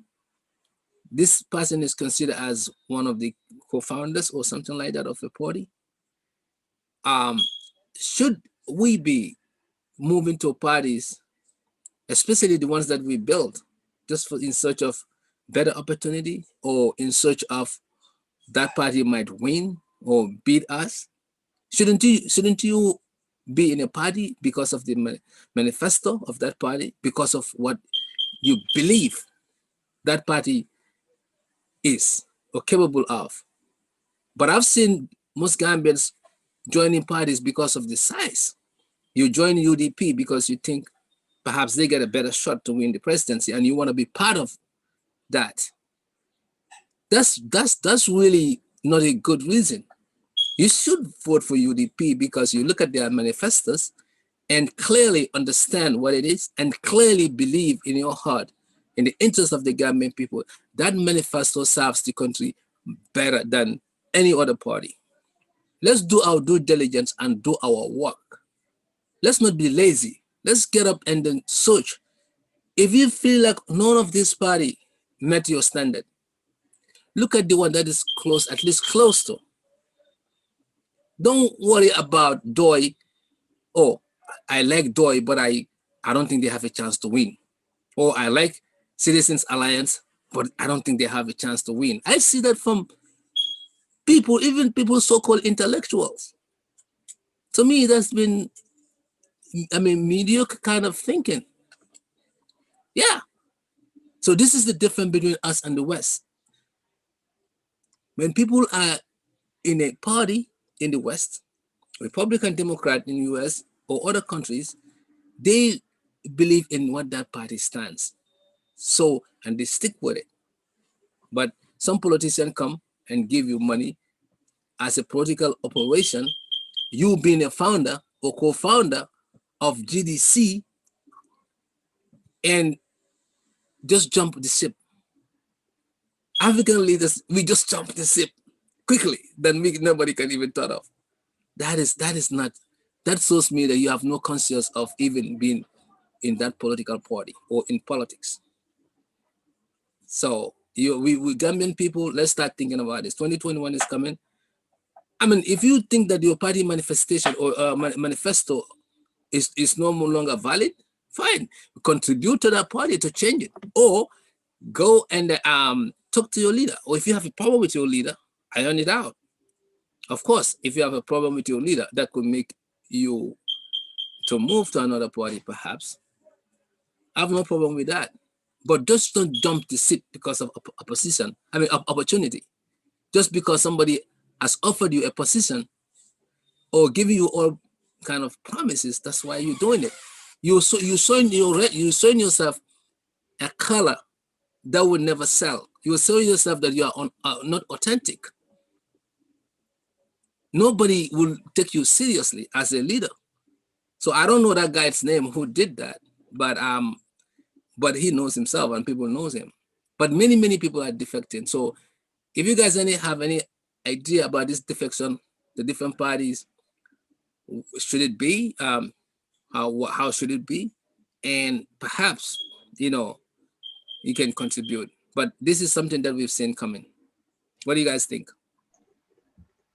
This person is considered as one of the co-founders or something like that of the party. Should we be moving to parties, especially the ones that we built, just for in search of better opportunity or in search of that party might win or beat us? Shouldn't you be in a party because of the manifesto of that party, because of what you believe that party is or capable of? But I've seen most Gambians joining parties because of the size. You join UDP because you think perhaps they get a better shot to win the presidency and you want to be part of that. That's really not a good reason. You should vote for UDP because you look at their manifestos and clearly understand what it is and clearly believe in your heart in the interest of the Gambian people. That manifesto serves the country better than any other party. Let's do our due diligence and do our work. Let's not be lazy. Let's get up and then search. If you feel like none of this party met your standard, look at the one that is close, at least close to. Don't worry about Doi. Oh, I like Doi, but I don't think they have a chance to win. Or I like Citizens Alliance, but I don't think they have a chance to win. I see that from people, even people so-called intellectuals. To me, that's been, mediocre kind of thinking. Yeah. So this is the difference between us and the West. When people are in a party in the West, Republican, Democrat in the US or other countries, they believe in what that party stands. So, and they stick with it. But some politicians come and give you money as a political operation. You being a founder or co-founder of GDC and just jump the ship. African leaders, we just jump the ship quickly than nobody can even thought of. That is not, that shows me that you have no conscience of even being in that political party or in politics. So we Gambian people, let's start thinking about this. 2021 is coming. If you think that your party manifestation or manifesto is no longer valid, fine, contribute to that party to change it, or go and talk to your leader. Or if you have a problem with your leader, iron it out. Of course, if you have a problem with your leader, that could make you to move to another party, perhaps. I have no problem with that. But just don't jump the ship because of a position. Opportunity. Just because somebody has offered you a position or giving you all kind of promises, that's why you're doing it. You showing yourself a color that will never sell. You're showing yourself that you are not authentic. Nobody will take you seriously as a leader. So I don't know that guy's name who did that, but he knows himself and people knows him. But many people are defecting. So if you guys have any idea about this defection, the different parties, should it be how should it be, and perhaps you can contribute. But this is something that we've seen coming. What do you guys think?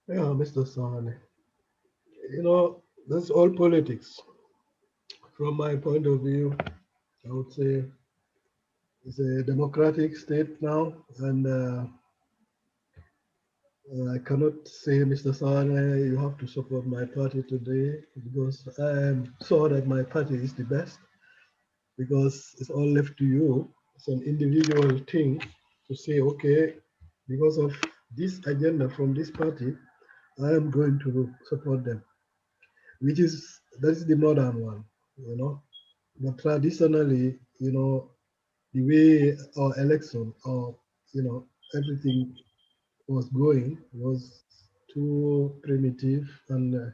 Yeah, Mr. Sawaneh. That's all politics. From my point of view, I would say it's a democratic state now, and I cannot say, Mr. Sawaneh, you have to support my party today because I am sure that my party is the best because it's all left to you. It's an individual thing to say, okay, because of this agenda from this party, I am going to support them, which is that is the modern one, you know. But traditionally, you know, the way our election or everything was going was too primitive, and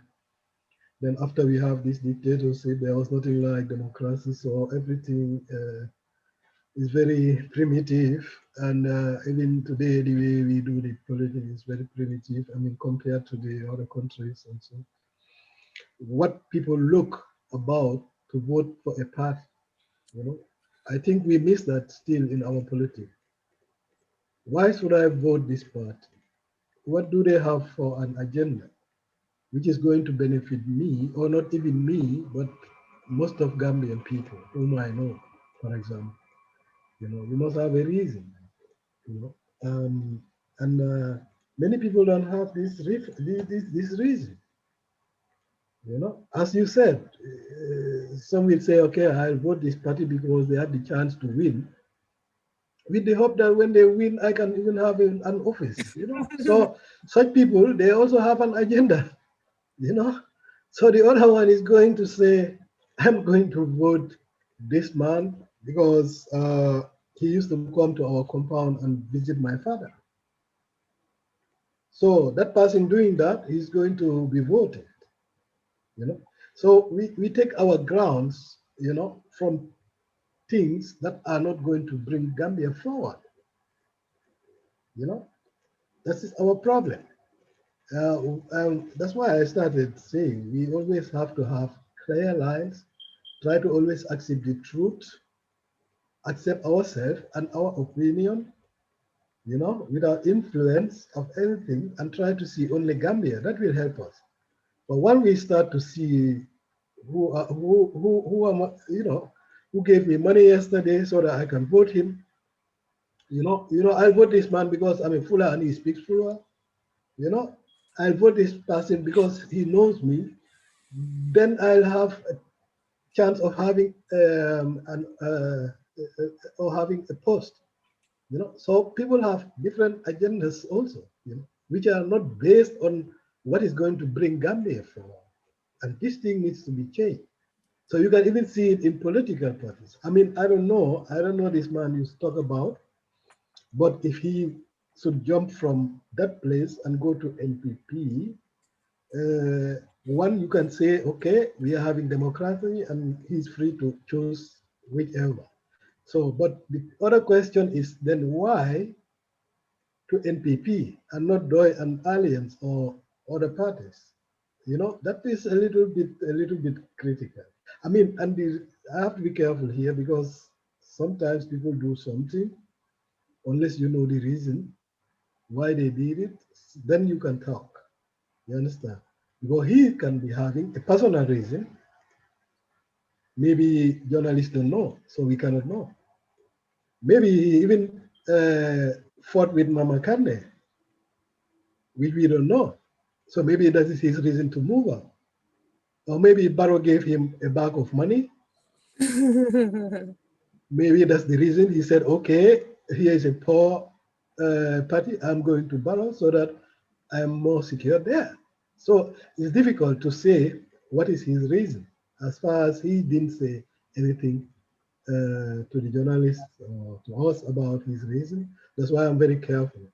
then after we have this dictatorship, there was nothing like democracy, so everything is very primitive, and even today the way we do the politics is very primitive. I mean, compared to the other countries, and so what people look about to vote for a party, you know, I think we miss that still in our politics. Why should I vote this party? What do they have for an agenda which is going to benefit me, or not even me, but most of Gambian people whom I know, for example? You must have a reason, you know. And many people don't have this reason, As you said, some will say, okay, I'll vote this party because they have the chance to win, with the hope that when they win, I can even have an office. So such people, they also have an agenda, you know. So the other one is going to say, I'm going to vote this man because he used to come to our compound and visit my father. So that person doing that is going to be voted. So we take our grounds, from things that are not going to bring Gambia forward. You know, that is our problem. That's why I started saying we always have to have clear lines, try to always accept the truth, accept ourselves and our opinion, without influence of anything, and try to see only Gambia. That will help us. But when we start to see who am, who gave me money yesterday so that I can vote him, I vote this man because I'm a Fula and he speaks Fula. You know, I'll vote this person because he knows me. Then I'll have a chance of having or having a post. So people have different agendas also, which are not based on what is going to bring Gambia forward. And this thing needs to be changed. So you can even see it in political parties. I mean, I don't know this man you talk about, but if he should jump from that place and go to NPP, one, you can say, okay, we are having democracy and he's free to choose whichever. So, but the other question is then why to NPP and not DOI and Alliance or other parties? That is a little bit critical. I mean, I have to be careful here because sometimes people do something unless you know the reason why they did it, then you can talk. You understand? Because he can be having a personal reason. Maybe journalists don't know, so we cannot know. Maybe he even fought with Mama Kande, which we don't know. So maybe that is his reason to move on. Or maybe Barrow gave him a bag of money. Maybe that's the reason he said, okay, here is a poor party. I'm going to Barrow so that I'm more secure there. So it's difficult to say what is his reason, as far as he didn't say anything to the journalists or to us about his reason. That's why I'm very careful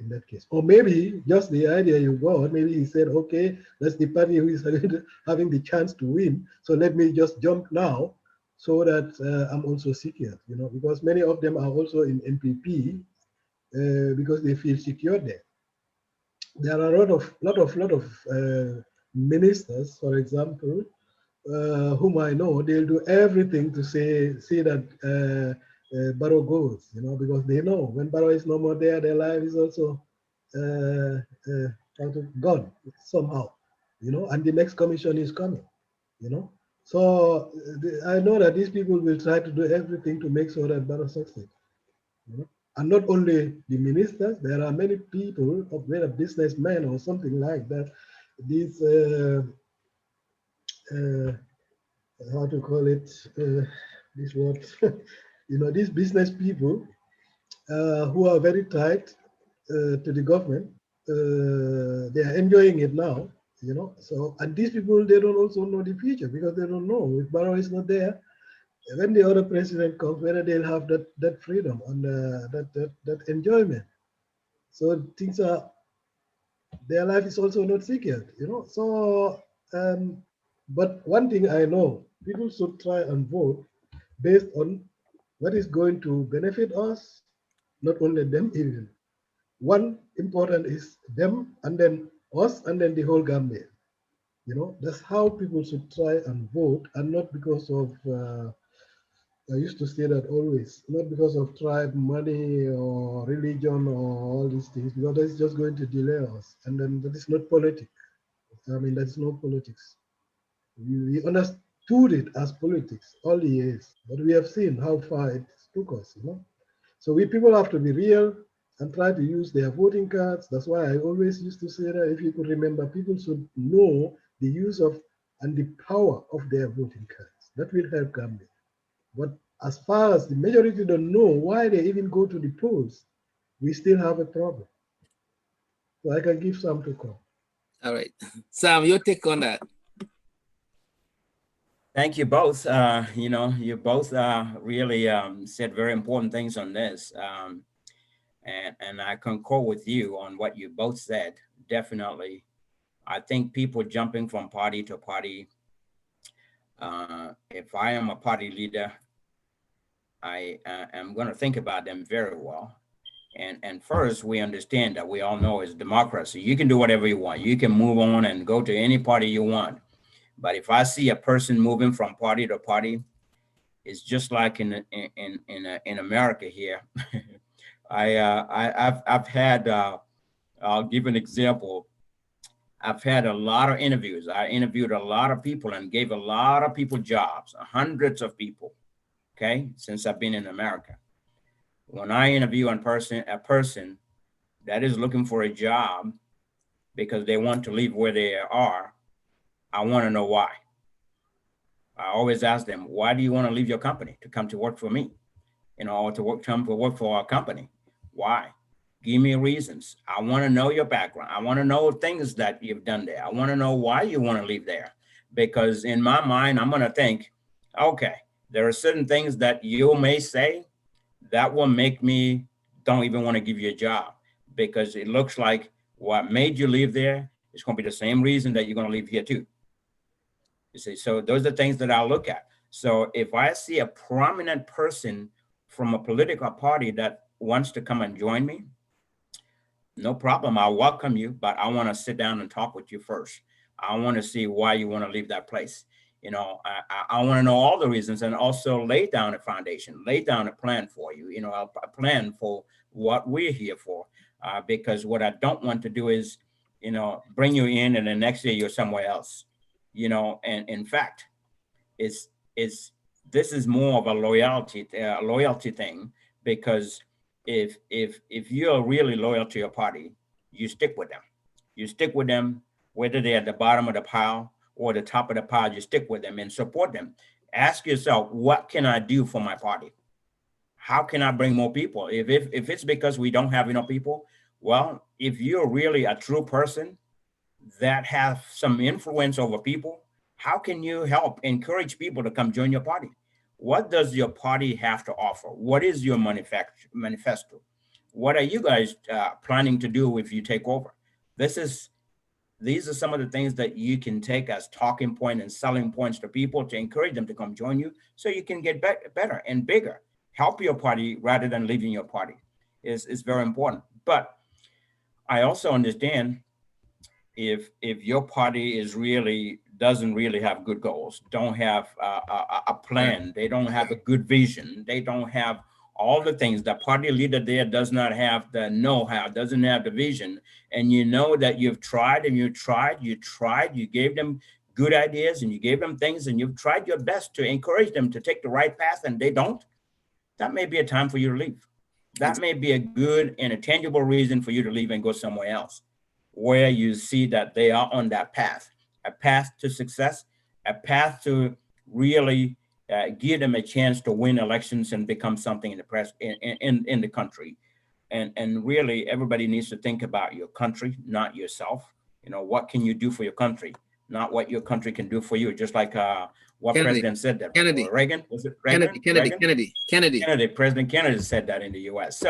in that case. Or maybe just the idea you got, maybe he said, okay, that's the party who is having the chance to win. So let me just jump now so that I'm also secure, because many of them are also in NPP because they feel secure there. There are a lot of ministers, for example, whom I know, they'll do everything to see that Barrow goes, because they know when Barrow is no more there, their life is also gone somehow, and the next commission is coming, you know. So I know that these people will try to do everything to make sure that Barrow succeeds. And not only the ministers, there are many people, whether businessmen or something like that, these, how to call it, this word, these business people who are very tight to the government, they are enjoying it now, So, and these people, they don't also know the future because they don't know if Barrow is not there. When the other president comes, whether they'll have that freedom and that enjoyment. So things are, their life is also not secured, So, but one thing I know, people should try and vote based on what is going to benefit us, not only them even. One important is them and then us and then the whole Gambia. That's how people should try and vote, and not because of I used to say that always, not because of tribe, money, or religion, or all these things, because that's just going to delay us. And then that is not politics. I mean, that's no politics. We understood it as politics all the years, but we have seen how far it took us. So we people have to be real and try to use their voting cards. That's why I always used to say that if you could remember, people should know the use of and the power of their voting cards. That will help Gambia. But as far as the majority don't know why they even go to the polls, we still have a problem. So I can give some to come. All right. Sam, your take on that. Thank you both. You both really said very important things on this. And I concur with you on what you both said. Definitely. I think people jumping from party to party, if I am a party leader, I am going to think about them very well. And first, we understand that we all know it's democracy. You can do whatever you want. You can move on and go to any party you want. But if I see a person moving from party to party, it's just like in America here. I've had I'll give an example. I've had a lot of interviews. I interviewed a lot of people and gave a lot of people jobs, hundreds of people. Okay, since I've been in America. When I interview a person that is looking for a job because they want to leave where they are, I want to know why. I always ask them, why do you want to leave your company to come to work for me? Or to come to work for our company? Why? Give me reasons. I want to know your background. I want to know things that you've done there. I want to know why you want to leave there. Because in my mind, I'm going to think, okay, there are certain things that you may say that will make me don't even want to give you a job, because it looks like what made you leave there is going to be the same reason that you're going to leave here too. You see, so those are things that I'll look at. So if I see a prominent person from a political party that wants to come and join me, no problem. I'll welcome you, but I want to sit down and talk with you first. I want to see why you want to leave that place. I want to know all the reasons, and also lay down a foundation, lay down a plan for you, a plan for what we're here for. Because what I don't want to do is, bring you in and the next day you're somewhere else, and in fact, it's this is more of a loyalty thing, because if you're really loyal to your party, you stick with them. You stick with them, whether they're at the bottom of the pile or the top of the pile. You stick with them and support them. Ask yourself, what can I do for my party? How can I bring more people? If it's because we don't have enough people, well, if you're really a true person that have some influence over people, how can you help encourage people to come join your party? What does your party have to offer? What is your manifesto? What are you guys planning to do if you take over? These are some of the things that you can take as talking point and selling points to people to encourage them to come join you, so you can get better and bigger. Help your party rather than leaving your party is very important. But I also understand if your party doesn't really have good goals, don't have a plan, they don't have a good vision, they don't have all the things, the party leader there does not have the know-how, doesn't have the vision, and you know that you've tried and you gave them good ideas and you gave them things and you've tried your best to encourage them to take the right path and they don't, that may be a time for you to leave. That may be a good and a tangible reason for you to leave and go somewhere else, where you see that they are on that path, a path to success, a path to really give them a chance to win elections and become something in the press in the country. And really, everybody needs to think about your country, not yourself. You know, what can you do for your country, not what your country can do for you. Just like what Kennedy, president said that. Kennedy, Reagan, was it Reagan? Kennedy, President Kennedy said that in the U.S.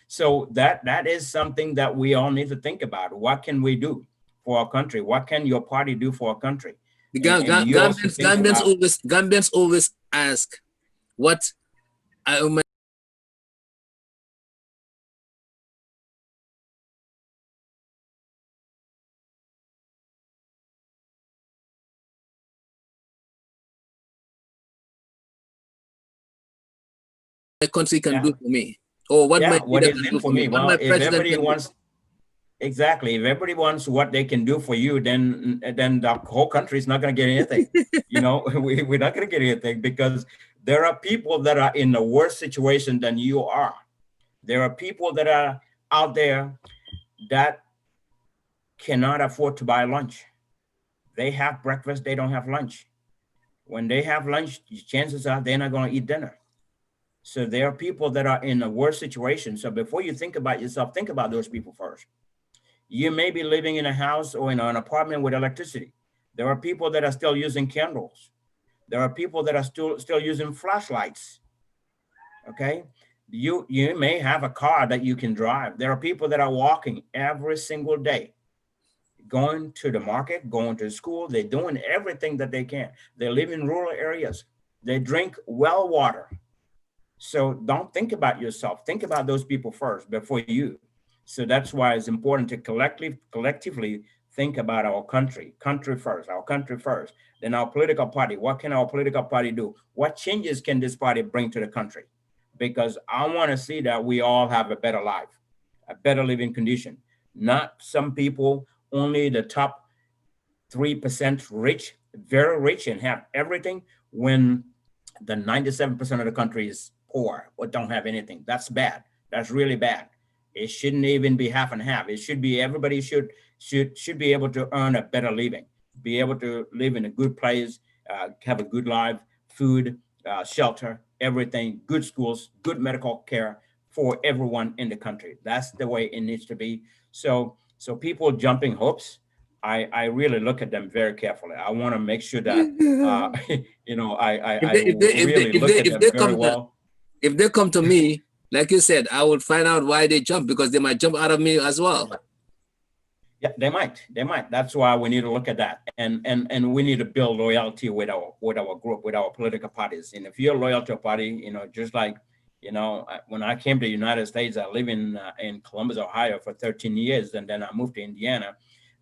So that is something that we all need to think about. What can we do for our country? What can your party do for our country? The And you also think about, Gambians always ask what my country can yeah, do for me, or what my yeah, what leader is can in do for for me, me? what Well, my if president everybody can do. wants, exactly, if everybody wants what they can do for you, then the whole country is not going to get anything. You know, we're not going to get anything because there are people that are in a worse situation than you are. There are people that are out there that cannot afford to buy lunch. They have breakfast, they don't have lunch. When they have lunch, chances are they're not going to eat dinner. So there are people that are in a worse situation. So before you think about yourself, think about those people first. You may be living in a house or in an apartment with electricity. There are people that are still using candles. There are people that are still using flashlights. Okay. You may have a car that you can drive. There are people that are walking every single day, going to the market, going to school. They're doing everything that they can. They live in rural areas. They drink well water. So don't think about yourself. Think about those people first before you. So that's why it's important to collectively think about our country first, our country first, then our political party. What can our political party do? What changes can this party bring to the country? Because I want to see that we all have a better life, a better living condition, not some people, only the top 3% rich, very rich and have everything, when the 97% of the country is poor or don't have anything. That's bad. That's really bad. It shouldn't even be half and half. It should be everybody should be able to earn a better living, be able to live in a good place, have a good life, food, shelter, everything, good schools, good medical care for everyone in the country. That's the way it needs to be. So people jumping hoops, I really look at them very carefully. I want to make sure that I really look at them very well. If they come to me, like you said, I would find out why they jump, because they might jump out of me as well. Yeah, they might. That's why we need to look at that, and we need to build loyalty with our group, with our political parties. And if you're loyal to a party, just like, when I came to the United States, I live in Columbus, Ohio for 13 years, and then I moved to Indiana.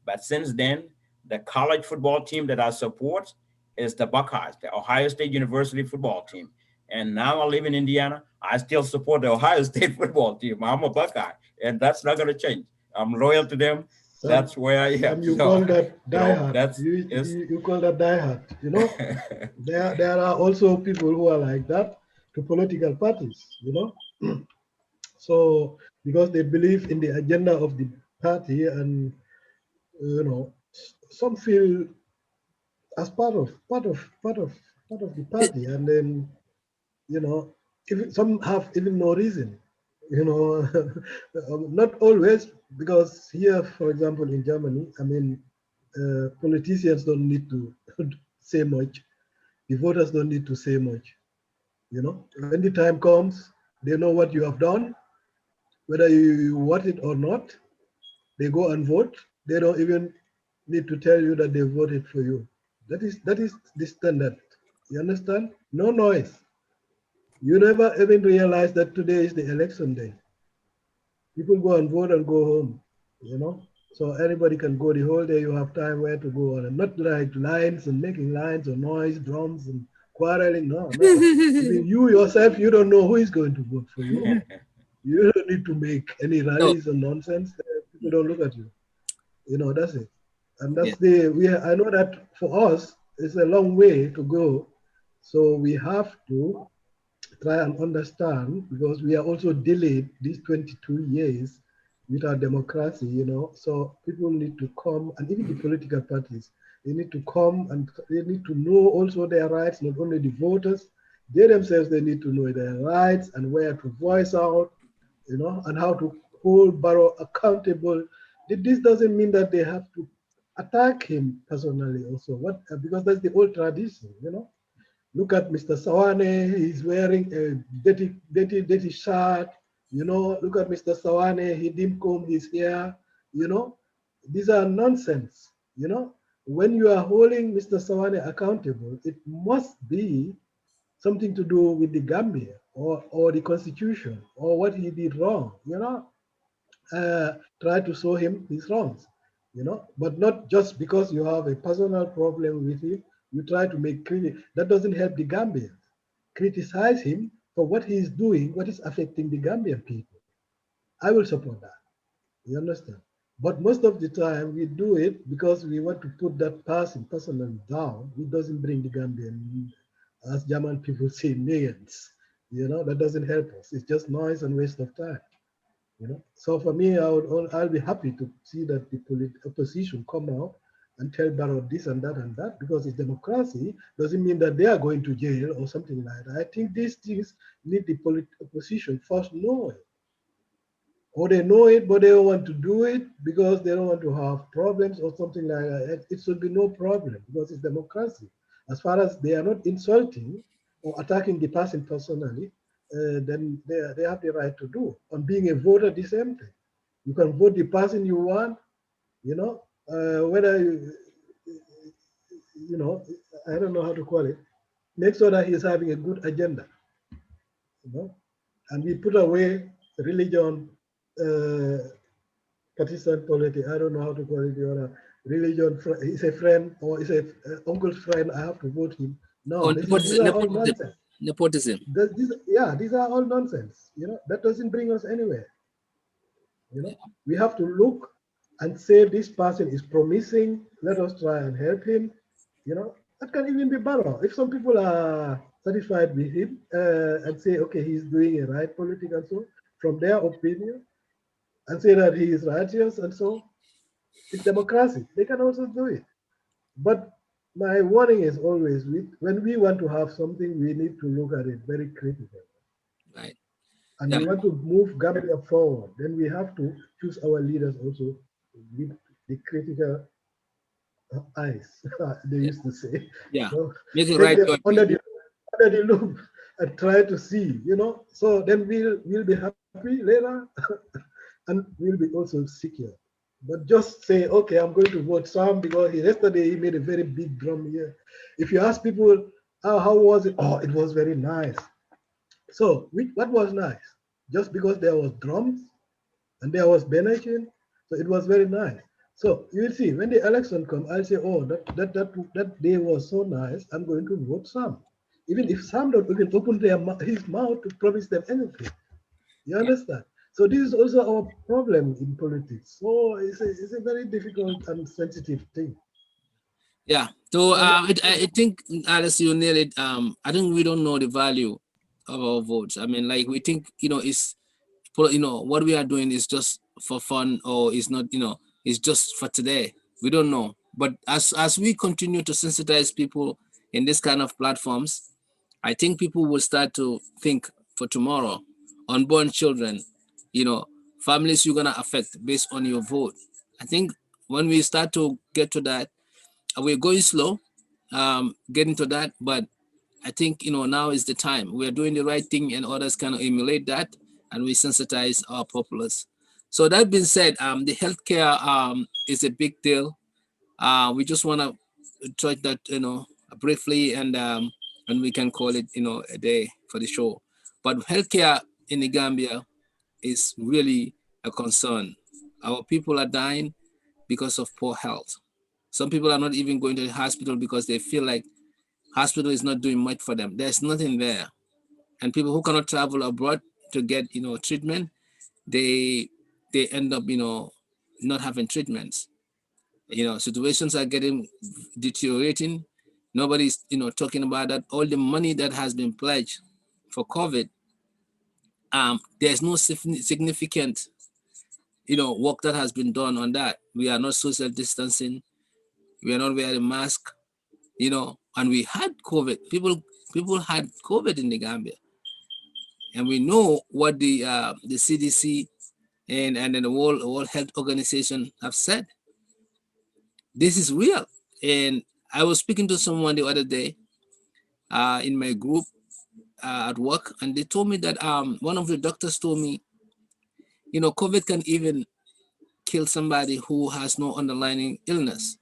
But since then, the college football team that I support is the Buckeyes, the Ohio State University football team. And now I live in Indiana. I still support the Ohio State football team. I'm a Buckeye, and that's not going to change. I'm loyal to them. That's where I am. You call that diehard. That's you call that diehard. There are also people who are like that to political parties. So because they believe in the agenda of the party, and some feel as part of the party, and then even some have even no reason. Not always, because here, for example, in Germany, politicians don't need to say much. The voters don't need to say much. When the time comes, they know what you have done, whether you want it or not. They go and vote. They don't even need to tell you that they voted for you. That is the standard. You understand? No noise. You never even realize that today is the election day. People go and vote and go home. So anybody can go the whole day. You have time where to go on, and not like lines and making lines or noise, drums and quarreling. No. Even you yourself, you don't know who is going to vote for you. You don't need to make any No. rallies and nonsense. People don't look at you. That's it. And that's I know that for us, it's a long way to go. So we have to, try and understand, because we are also delayed these 22 years with our democracy, so people need to come, and even the political parties, they need to come and they need to know also their rights, not only the voters, they themselves, they need to know their rights and where to voice out, and how to hold Barrow accountable. This doesn't mean that they have to attack him personally also, because that's the old tradition. Look at Mr. Sawaneh, he's wearing a dirty shirt. Look at Mr. Sawaneh, he didn't comb his hair. You know, these are nonsense. When you are holding Mr. Sawaneh accountable, it must be something to do with the Gambia or the constitution or what he did wrong. Uh, Try to show him his wrongs. But not just because you have a personal problem with him, you try to make critic. That doesn't help the Gambians. Criticize him for what he is doing, what is affecting the Gambian people. I will support that. You understand? But most of the time we do it because we want to put that person personally down. It doesn't bring the Gambian, as German people say, millions. That doesn't help us. It's just noise and waste of time. So for me, I'll be happy to see that the opposition come out and tell Barrow this and that and that, because it's democracy doesn't mean that they are going to jail or something like that. I think these things need the opposition first know it, or they know it but they don't want to do it because they don't want to have problems or something like that. It should be no problem because it's democracy. As far as they are not insulting or attacking the person personally, then they have the right to do. On being a voter, the same thing. You can vote the person you want, whether you know, I don't know how to call it. Make sure that he's having a good agenda, you know, and we put away religion, uh, partisan politics. I don't know how to call it. The other religion is a friend or is a uncle's friend. I have to vote him. No, Oh, these are all nepotism. nonsense. Nepotism. These are all nonsense. That doesn't bring us anywhere. We have to look and say this person is promising. Let us try and help him. That can even be Barrow. If some people are satisfied with him and say, okay, he's doing a right politic and so, from their opinion, and say that he is righteous and so, it's democracy. They can also do it. But my warning is always when we want to have something, we need to look at it very critically. Right. And Yeah. we want to move Gambia forward, then we have to choose our leaders also with the critical eyes, they Yeah. used to say. Yeah. So Make it take right them choice. under the loop and try to see, so then we'll be happy later and we'll be also secure. But just say, okay, I'm going to vote Sam because yesterday he made a very big drum here. If you ask people, how was it? Oh, it was very nice. So what was nice? Just because there was drums and there was benaching, so it was very nice. So you will see when the election come, I'll say, oh, that day was so nice. I'm going to vote Sam, even if Sam don't even open his mouth to promise them anything. You Yeah. understand? So this is also our problem in politics. So it's a very difficult and sensitive thing. Yeah. So So I think, Alice, you nailed it. I think we don't know the value of our votes. I mean, like we think, what we are doing is just for fun, or it's not, it's just for today. We don't know. But as we continue to sensitize people in this kind of platforms, I think people will start to think for tomorrow. Unborn children, you know, families you're gonna affect based on your vote. I think when we start to get to that, we're going slow, getting to that, but I think now is the time. We are doing the right thing, and others can emulate that, and we sensitize our populace. So that being said, the healthcare is a big deal. We just want to touch that, briefly, and we can call it, a day for the show. But healthcare in the Gambia is really a concern. Our people are dying because of poor health. Some people are not even going to the hospital because they feel like hospital is not doing much for them. There's nothing there. And people who cannot travel abroad to get, treatment, they end up, not having treatments. Situations are getting deteriorating. Nobody's, talking about that. All the money that has been pledged for COVID, there's no significant, work that has been done on that. We are not social distancing. We are not wearing mask, and we had COVID. People had COVID in the Gambia, and we know what the CDC and then the World Health Organization have said. This is real. And I was speaking to someone the other day in my group at work, and they told me that one of the doctors told me, COVID can even kill somebody who has no underlying illness.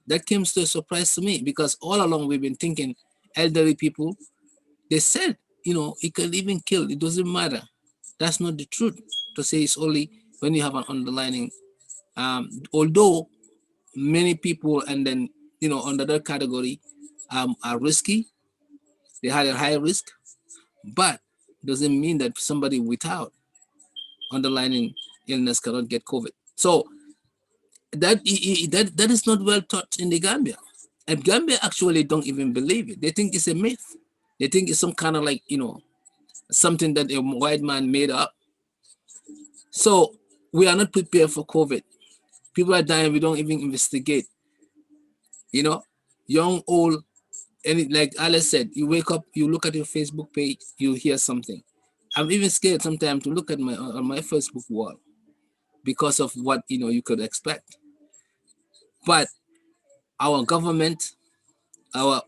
That came to a surprise to me, because all along we've been thinking elderly people, they said, it can even kill. It doesn't matter. That's not the truth, to say it's only when you have an underlying, although many people and then, under that category are risky, they had a high risk, but doesn't mean that somebody without underlying illness cannot get COVID. So that is not well taught in the Gambia. And Gambia actually don't even believe it. They think it's a myth. They think it's some kind of like, something that a white man made up. So we are not prepared for COVID. People are dying, we don't even investigate. Young, old, and like Alice said, you wake up, you look at your Facebook page, you hear something. I'm even scared sometimes to look at my Facebook wall because of what you could expect. But our government, our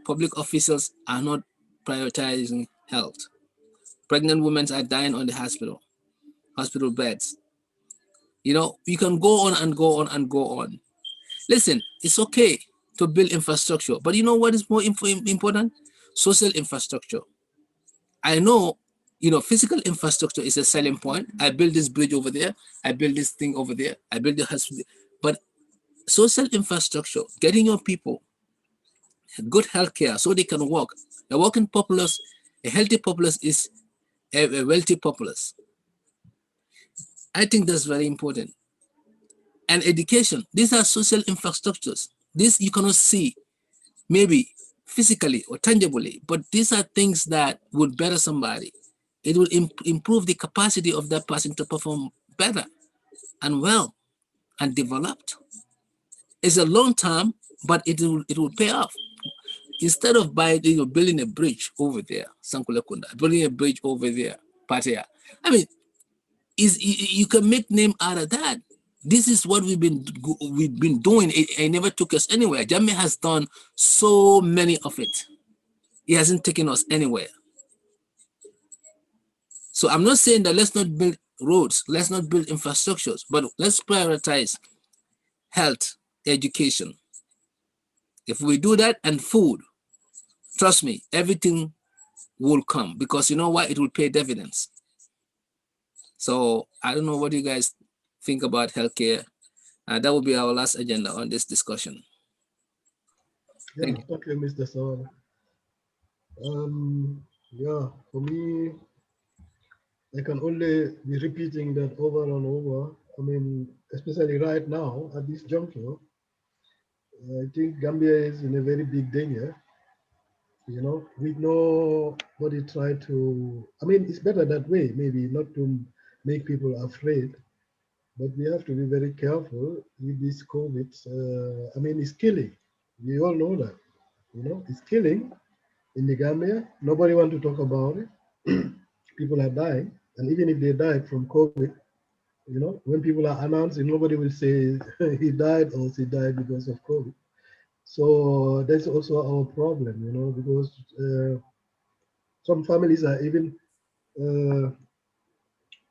public officials are not prioritizing health. Pregnant women are dying on the hospital beds. You can go on and go on and go on. Listen, it's okay to build infrastructure, but you know what is more important? Social infrastructure. I know, physical infrastructure is a selling point. I build this bridge over there. I build this thing over there. I build the hospital. But social infrastructure, getting your people good healthcare so they can work. A working populace, a healthy populace is a wealthy populace. I think that's very important. And education, these are social infrastructures. This you cannot see, maybe physically or tangibly, but these are things that would better somebody. It will improve the capacity of that person to perform better and well and developed. It's a long term, but it will pay off. Instead of building a bridge over there, Sankulakunda, building a bridge over there, Patea. I mean, you can make name out of that. This is what we've been doing. It never took us anywhere. Jammeh has done so many of it. It hasn't taken us anywhere. So I'm not saying that let's not build roads, let's not build infrastructures, but let's prioritize health, education. If we do that, and food, trust me, everything will come, because you know what? It will pay dividends. So I don't know what you guys think about healthcare. That will be our last agenda on this discussion. Yeah, thank you, Mr. Sawaneh. Yeah, for me, I can only be repeating that over and over. I mean, especially right now at this juncture, I think Gambia is in a very big danger. We know what they try to. I mean, it's better that way, maybe not to make people afraid, but we have to be very careful with this COVID. I mean, it's killing. We all know that. It's killing in the Gambia. Nobody want to talk about it. People are dying, and even if they died from COVID, when people are announcing, nobody will say he died or she died because of COVID. So that's also our problem, because some families are even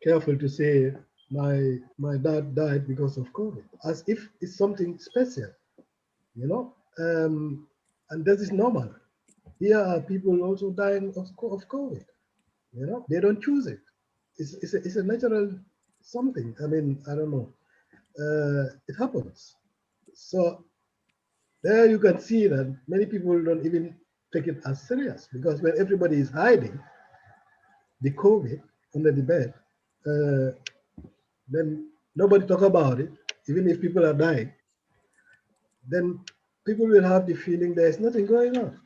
careful to say my dad died because of COVID, as if it's something special, and that is normal. Here are people also dying of COVID. They don't choose it. It's a natural something. I mean, I don't know. It happens. So there you can see that many people don't even take it as serious, because when everybody is hiding the COVID under the bed, then nobody talk about it. Even if people are dying, then people will have the feeling there is nothing going on.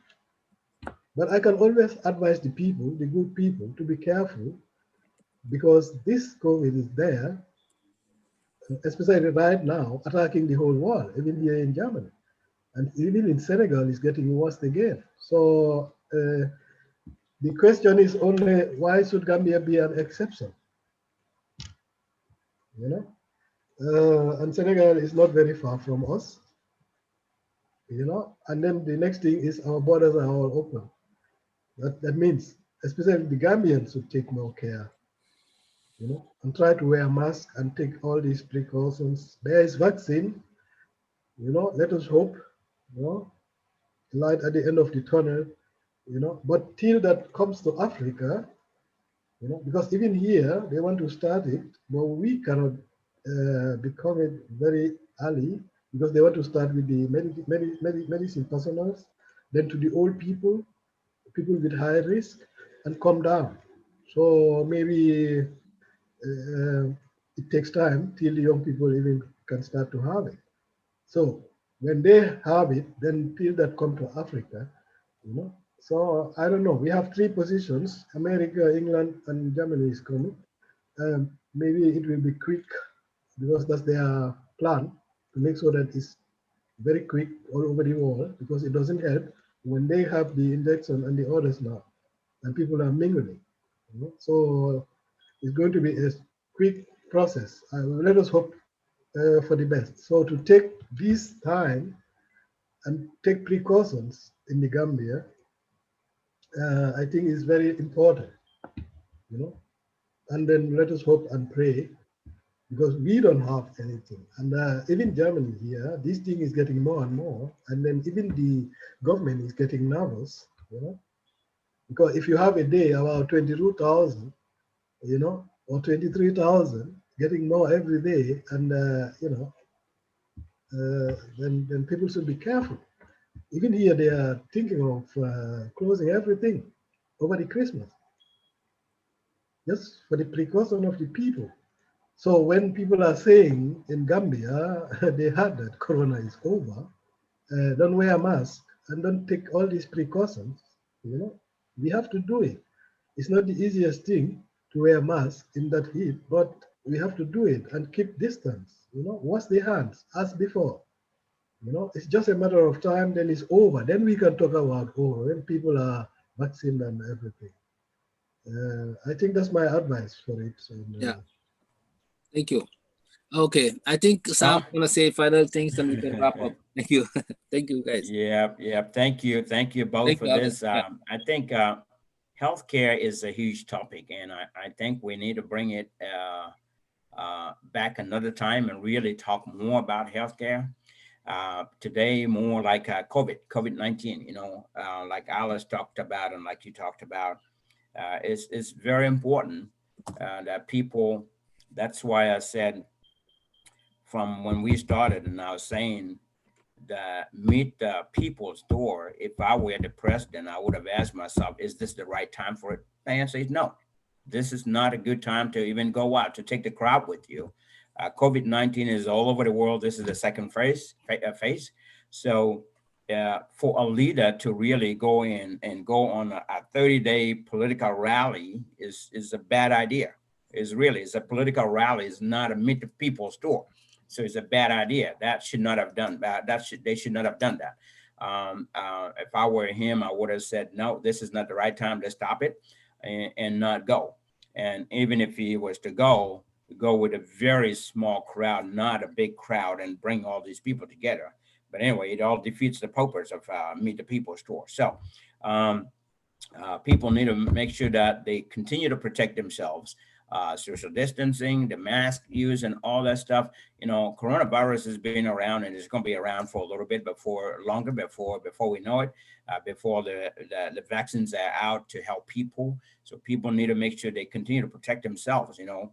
But I can always advise the people, the good people, to be careful because this COVID is there, especially right now, attacking the whole world, even here in Germany. And even in Senegal, it's getting worse again. So the question is only why should Gambia be an exception? You know, and Senegal is not very far from us. You know, and then the next thing is our borders are all open. That means, especially the Gambians should take more care. You know, and try to wear a mask and take all these precautions. There is vaccine. You know, let us hope. You know, light at the end of the tunnel. You know, but till that comes to Africa, you know, because even here they want to start it, but we cannot become it very early because they want to start with the medicine personals, then to the old people, people with high risk, and come down. So maybe it takes time till the young people even can start to have it. So when they have it, then till that come to Africa, you know. So I don't know. We have three positions: America, England, and Germany is coming. Maybe it will be quick because that's their plan to make sure that it's very quick all over the world because it doesn't help when they have the injection and the others now and people are mingling. You know? So it's going to be a quick process. Let us hope for the best. So to take this time and take precautions in the Gambia, I think is very important. You know, and then let us hope and pray because we don't have anything. And even Germany here, this thing is getting more and more. And then even the government is getting nervous, you know, because if you have a day about 22,000, you know, or 23,000, getting more every day, and, you know, then people should be careful. Even here, they are thinking of closing everything over the Christmas, just for the precaution of the people. So when people are saying in Gambia they heard that Corona is over, don't wear a mask and don't take all these precautions, you know, we have to do it. It's not the easiest thing to wear a mask in that heat, but we have to do it and keep distance. You know, wash the hands as before. You know, it's just a matter of time. Then it's over. Then we can talk about when people are vaccinated and everything. I think that's my advice for it. And, Yeah, thank you. Okay, I think Sam Well, gonna say final things, and we can wrap up. Thank you, thank you guys. yeah, yeah. Thank you both Thank for you, Alan. this. Yeah, I think healthcare is a huge topic, and I think we need to bring it back another time and really talk more about healthcare. Today, more like COVID-19. You know, like Alice talked about, and like you talked about, it's very important that people. That's why I said from when we started, and I was saying that meet the people's door. If I were the president, I would have asked myself, is this the right time for it? The answer is no. This is not a good time to even go out, to take the crowd with you. COVID-19 is all over the world. This is the second phase. So for a leader to really go in and go on a 30-day political rally is a bad idea. It's a political rally. It's not a meet the people's door. So it's a bad idea. That should not have done that. They should not have done that. If I were him, I would have said, no, this is not the right time to stop it and not go. And even if he was to go with a very small crowd, not a big crowd, and bring all these people together. But anyway, it all defeats the purpose of Meet the People's Tour. So people need to make sure that they continue to protect themselves. Social distancing, the mask use, and all that stuff. You know, coronavirus has been around and it's going to be around for a little bit before we know it. Before the vaccines are out to help people, so people need to make sure they continue to protect themselves. You know,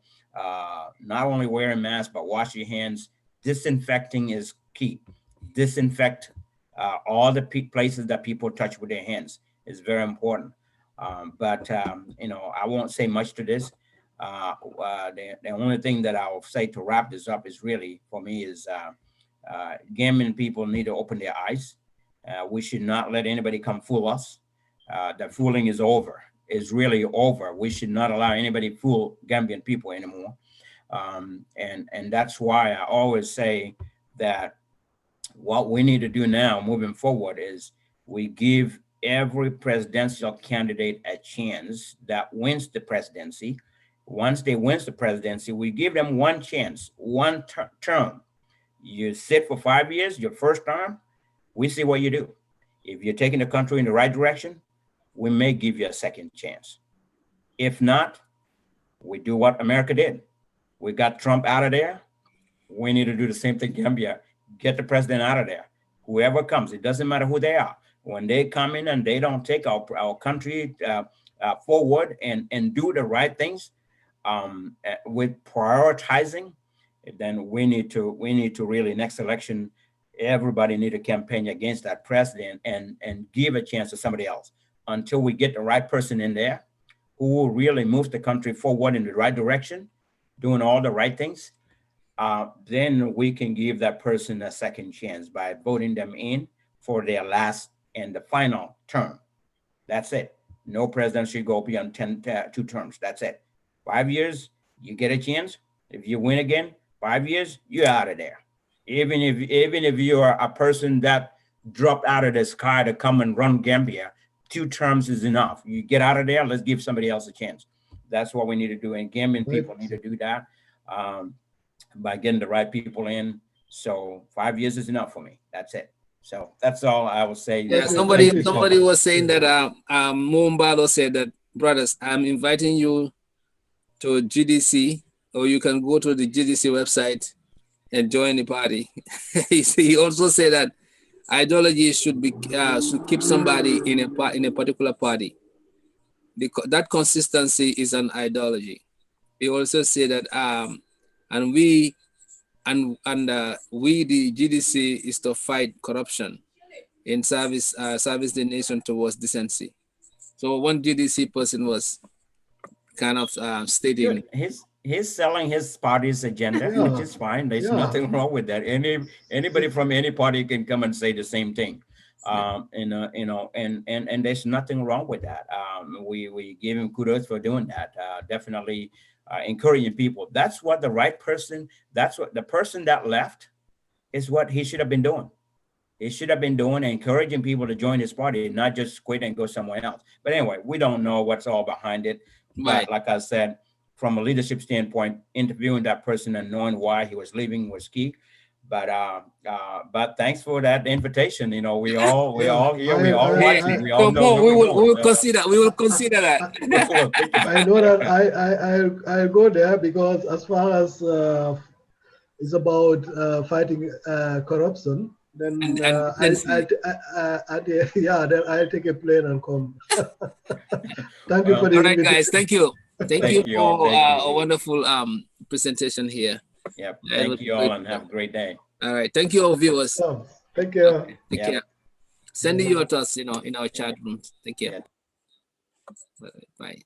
not only wearing masks but wash your hands. Disinfecting is key. Disinfect all the places that people touch with their hands is very important. But you know, I won't say much to this. The only thing that I'll say to wrap this up is really for me is Gambian people need to open their eyes. We should not let anybody come fool us. The fooling is over. It's really over. We should not allow anybody to fool Gambian people anymore. And that's why I always say that what we need to do now moving forward is we give every presidential candidate a chance that wins the presidency. Once they wins the presidency, we give them one chance, one term. You sit for 5 years, your first term, we see what you do. If you're taking the country in the right direction, we may give you a second chance. If not, we do what America did. We got Trump out of there. We need to do the same thing, Gambia. Get the president out of there. Whoever comes, it doesn't matter who they are. When they come in and they don't take our country forward and do the right things with prioritizing, then we need to really, next election, everybody need to campaign against that president and give a chance to somebody else until we get the right person in there who will really move the country forward in the right direction, doing all the right things. Then we can give that person a second chance by voting them in for their last and the final term. That's it. No president should go beyond 2 terms. That's it. 5 years, you get a chance. If you win again, 5 years, you're out of there. Even if you are a person that dropped out of the sky to come and run Gambia, 2 terms is enough. You get out of there, let's give somebody else a chance. That's what we need to do. And Gambian people need to do that by getting the right people in. So 5 years is enough for me. That's it. So that's all I will say. Yeah, somebody was saying that Momodou said that, brothers, I'm inviting you to GDC, or you can go to the GDC website and join the party. He also said that ideology should keep somebody in a particular party. That consistency is an ideology. He also said that and we the GDC is to fight corruption in service the nation towards decency. So one GDC person was kind of stating he's selling his party's agenda, which is fine. There's nothing wrong with that. Anybody from any party can come and say the same thing. And there's nothing wrong with that. We give him kudos for doing that. Definitely encouraging people. That's what the right person, that's what the person that left is what he should have been doing. He should have been doing, encouraging people to join his party, not just quit and go somewhere else. But anyway, we don't know what's all behind it. But like I said, from a leadership standpoint, interviewing that person and knowing why he was leaving was key. But thanks for that invitation. You know, we all here, we all watching, we all know. We will consider that. I know that I go there because as far as it's about fighting corruption, then then I'll take a plane and come. Thank you for the all right, guys. Thank you. Thank you for a wonderful presentation here. Yep. Thank you all and have a great day. All right. Thank you all viewers. Thank you. Okay. Take care. Send your thoughts, in our chat rooms. Thank you. Bye.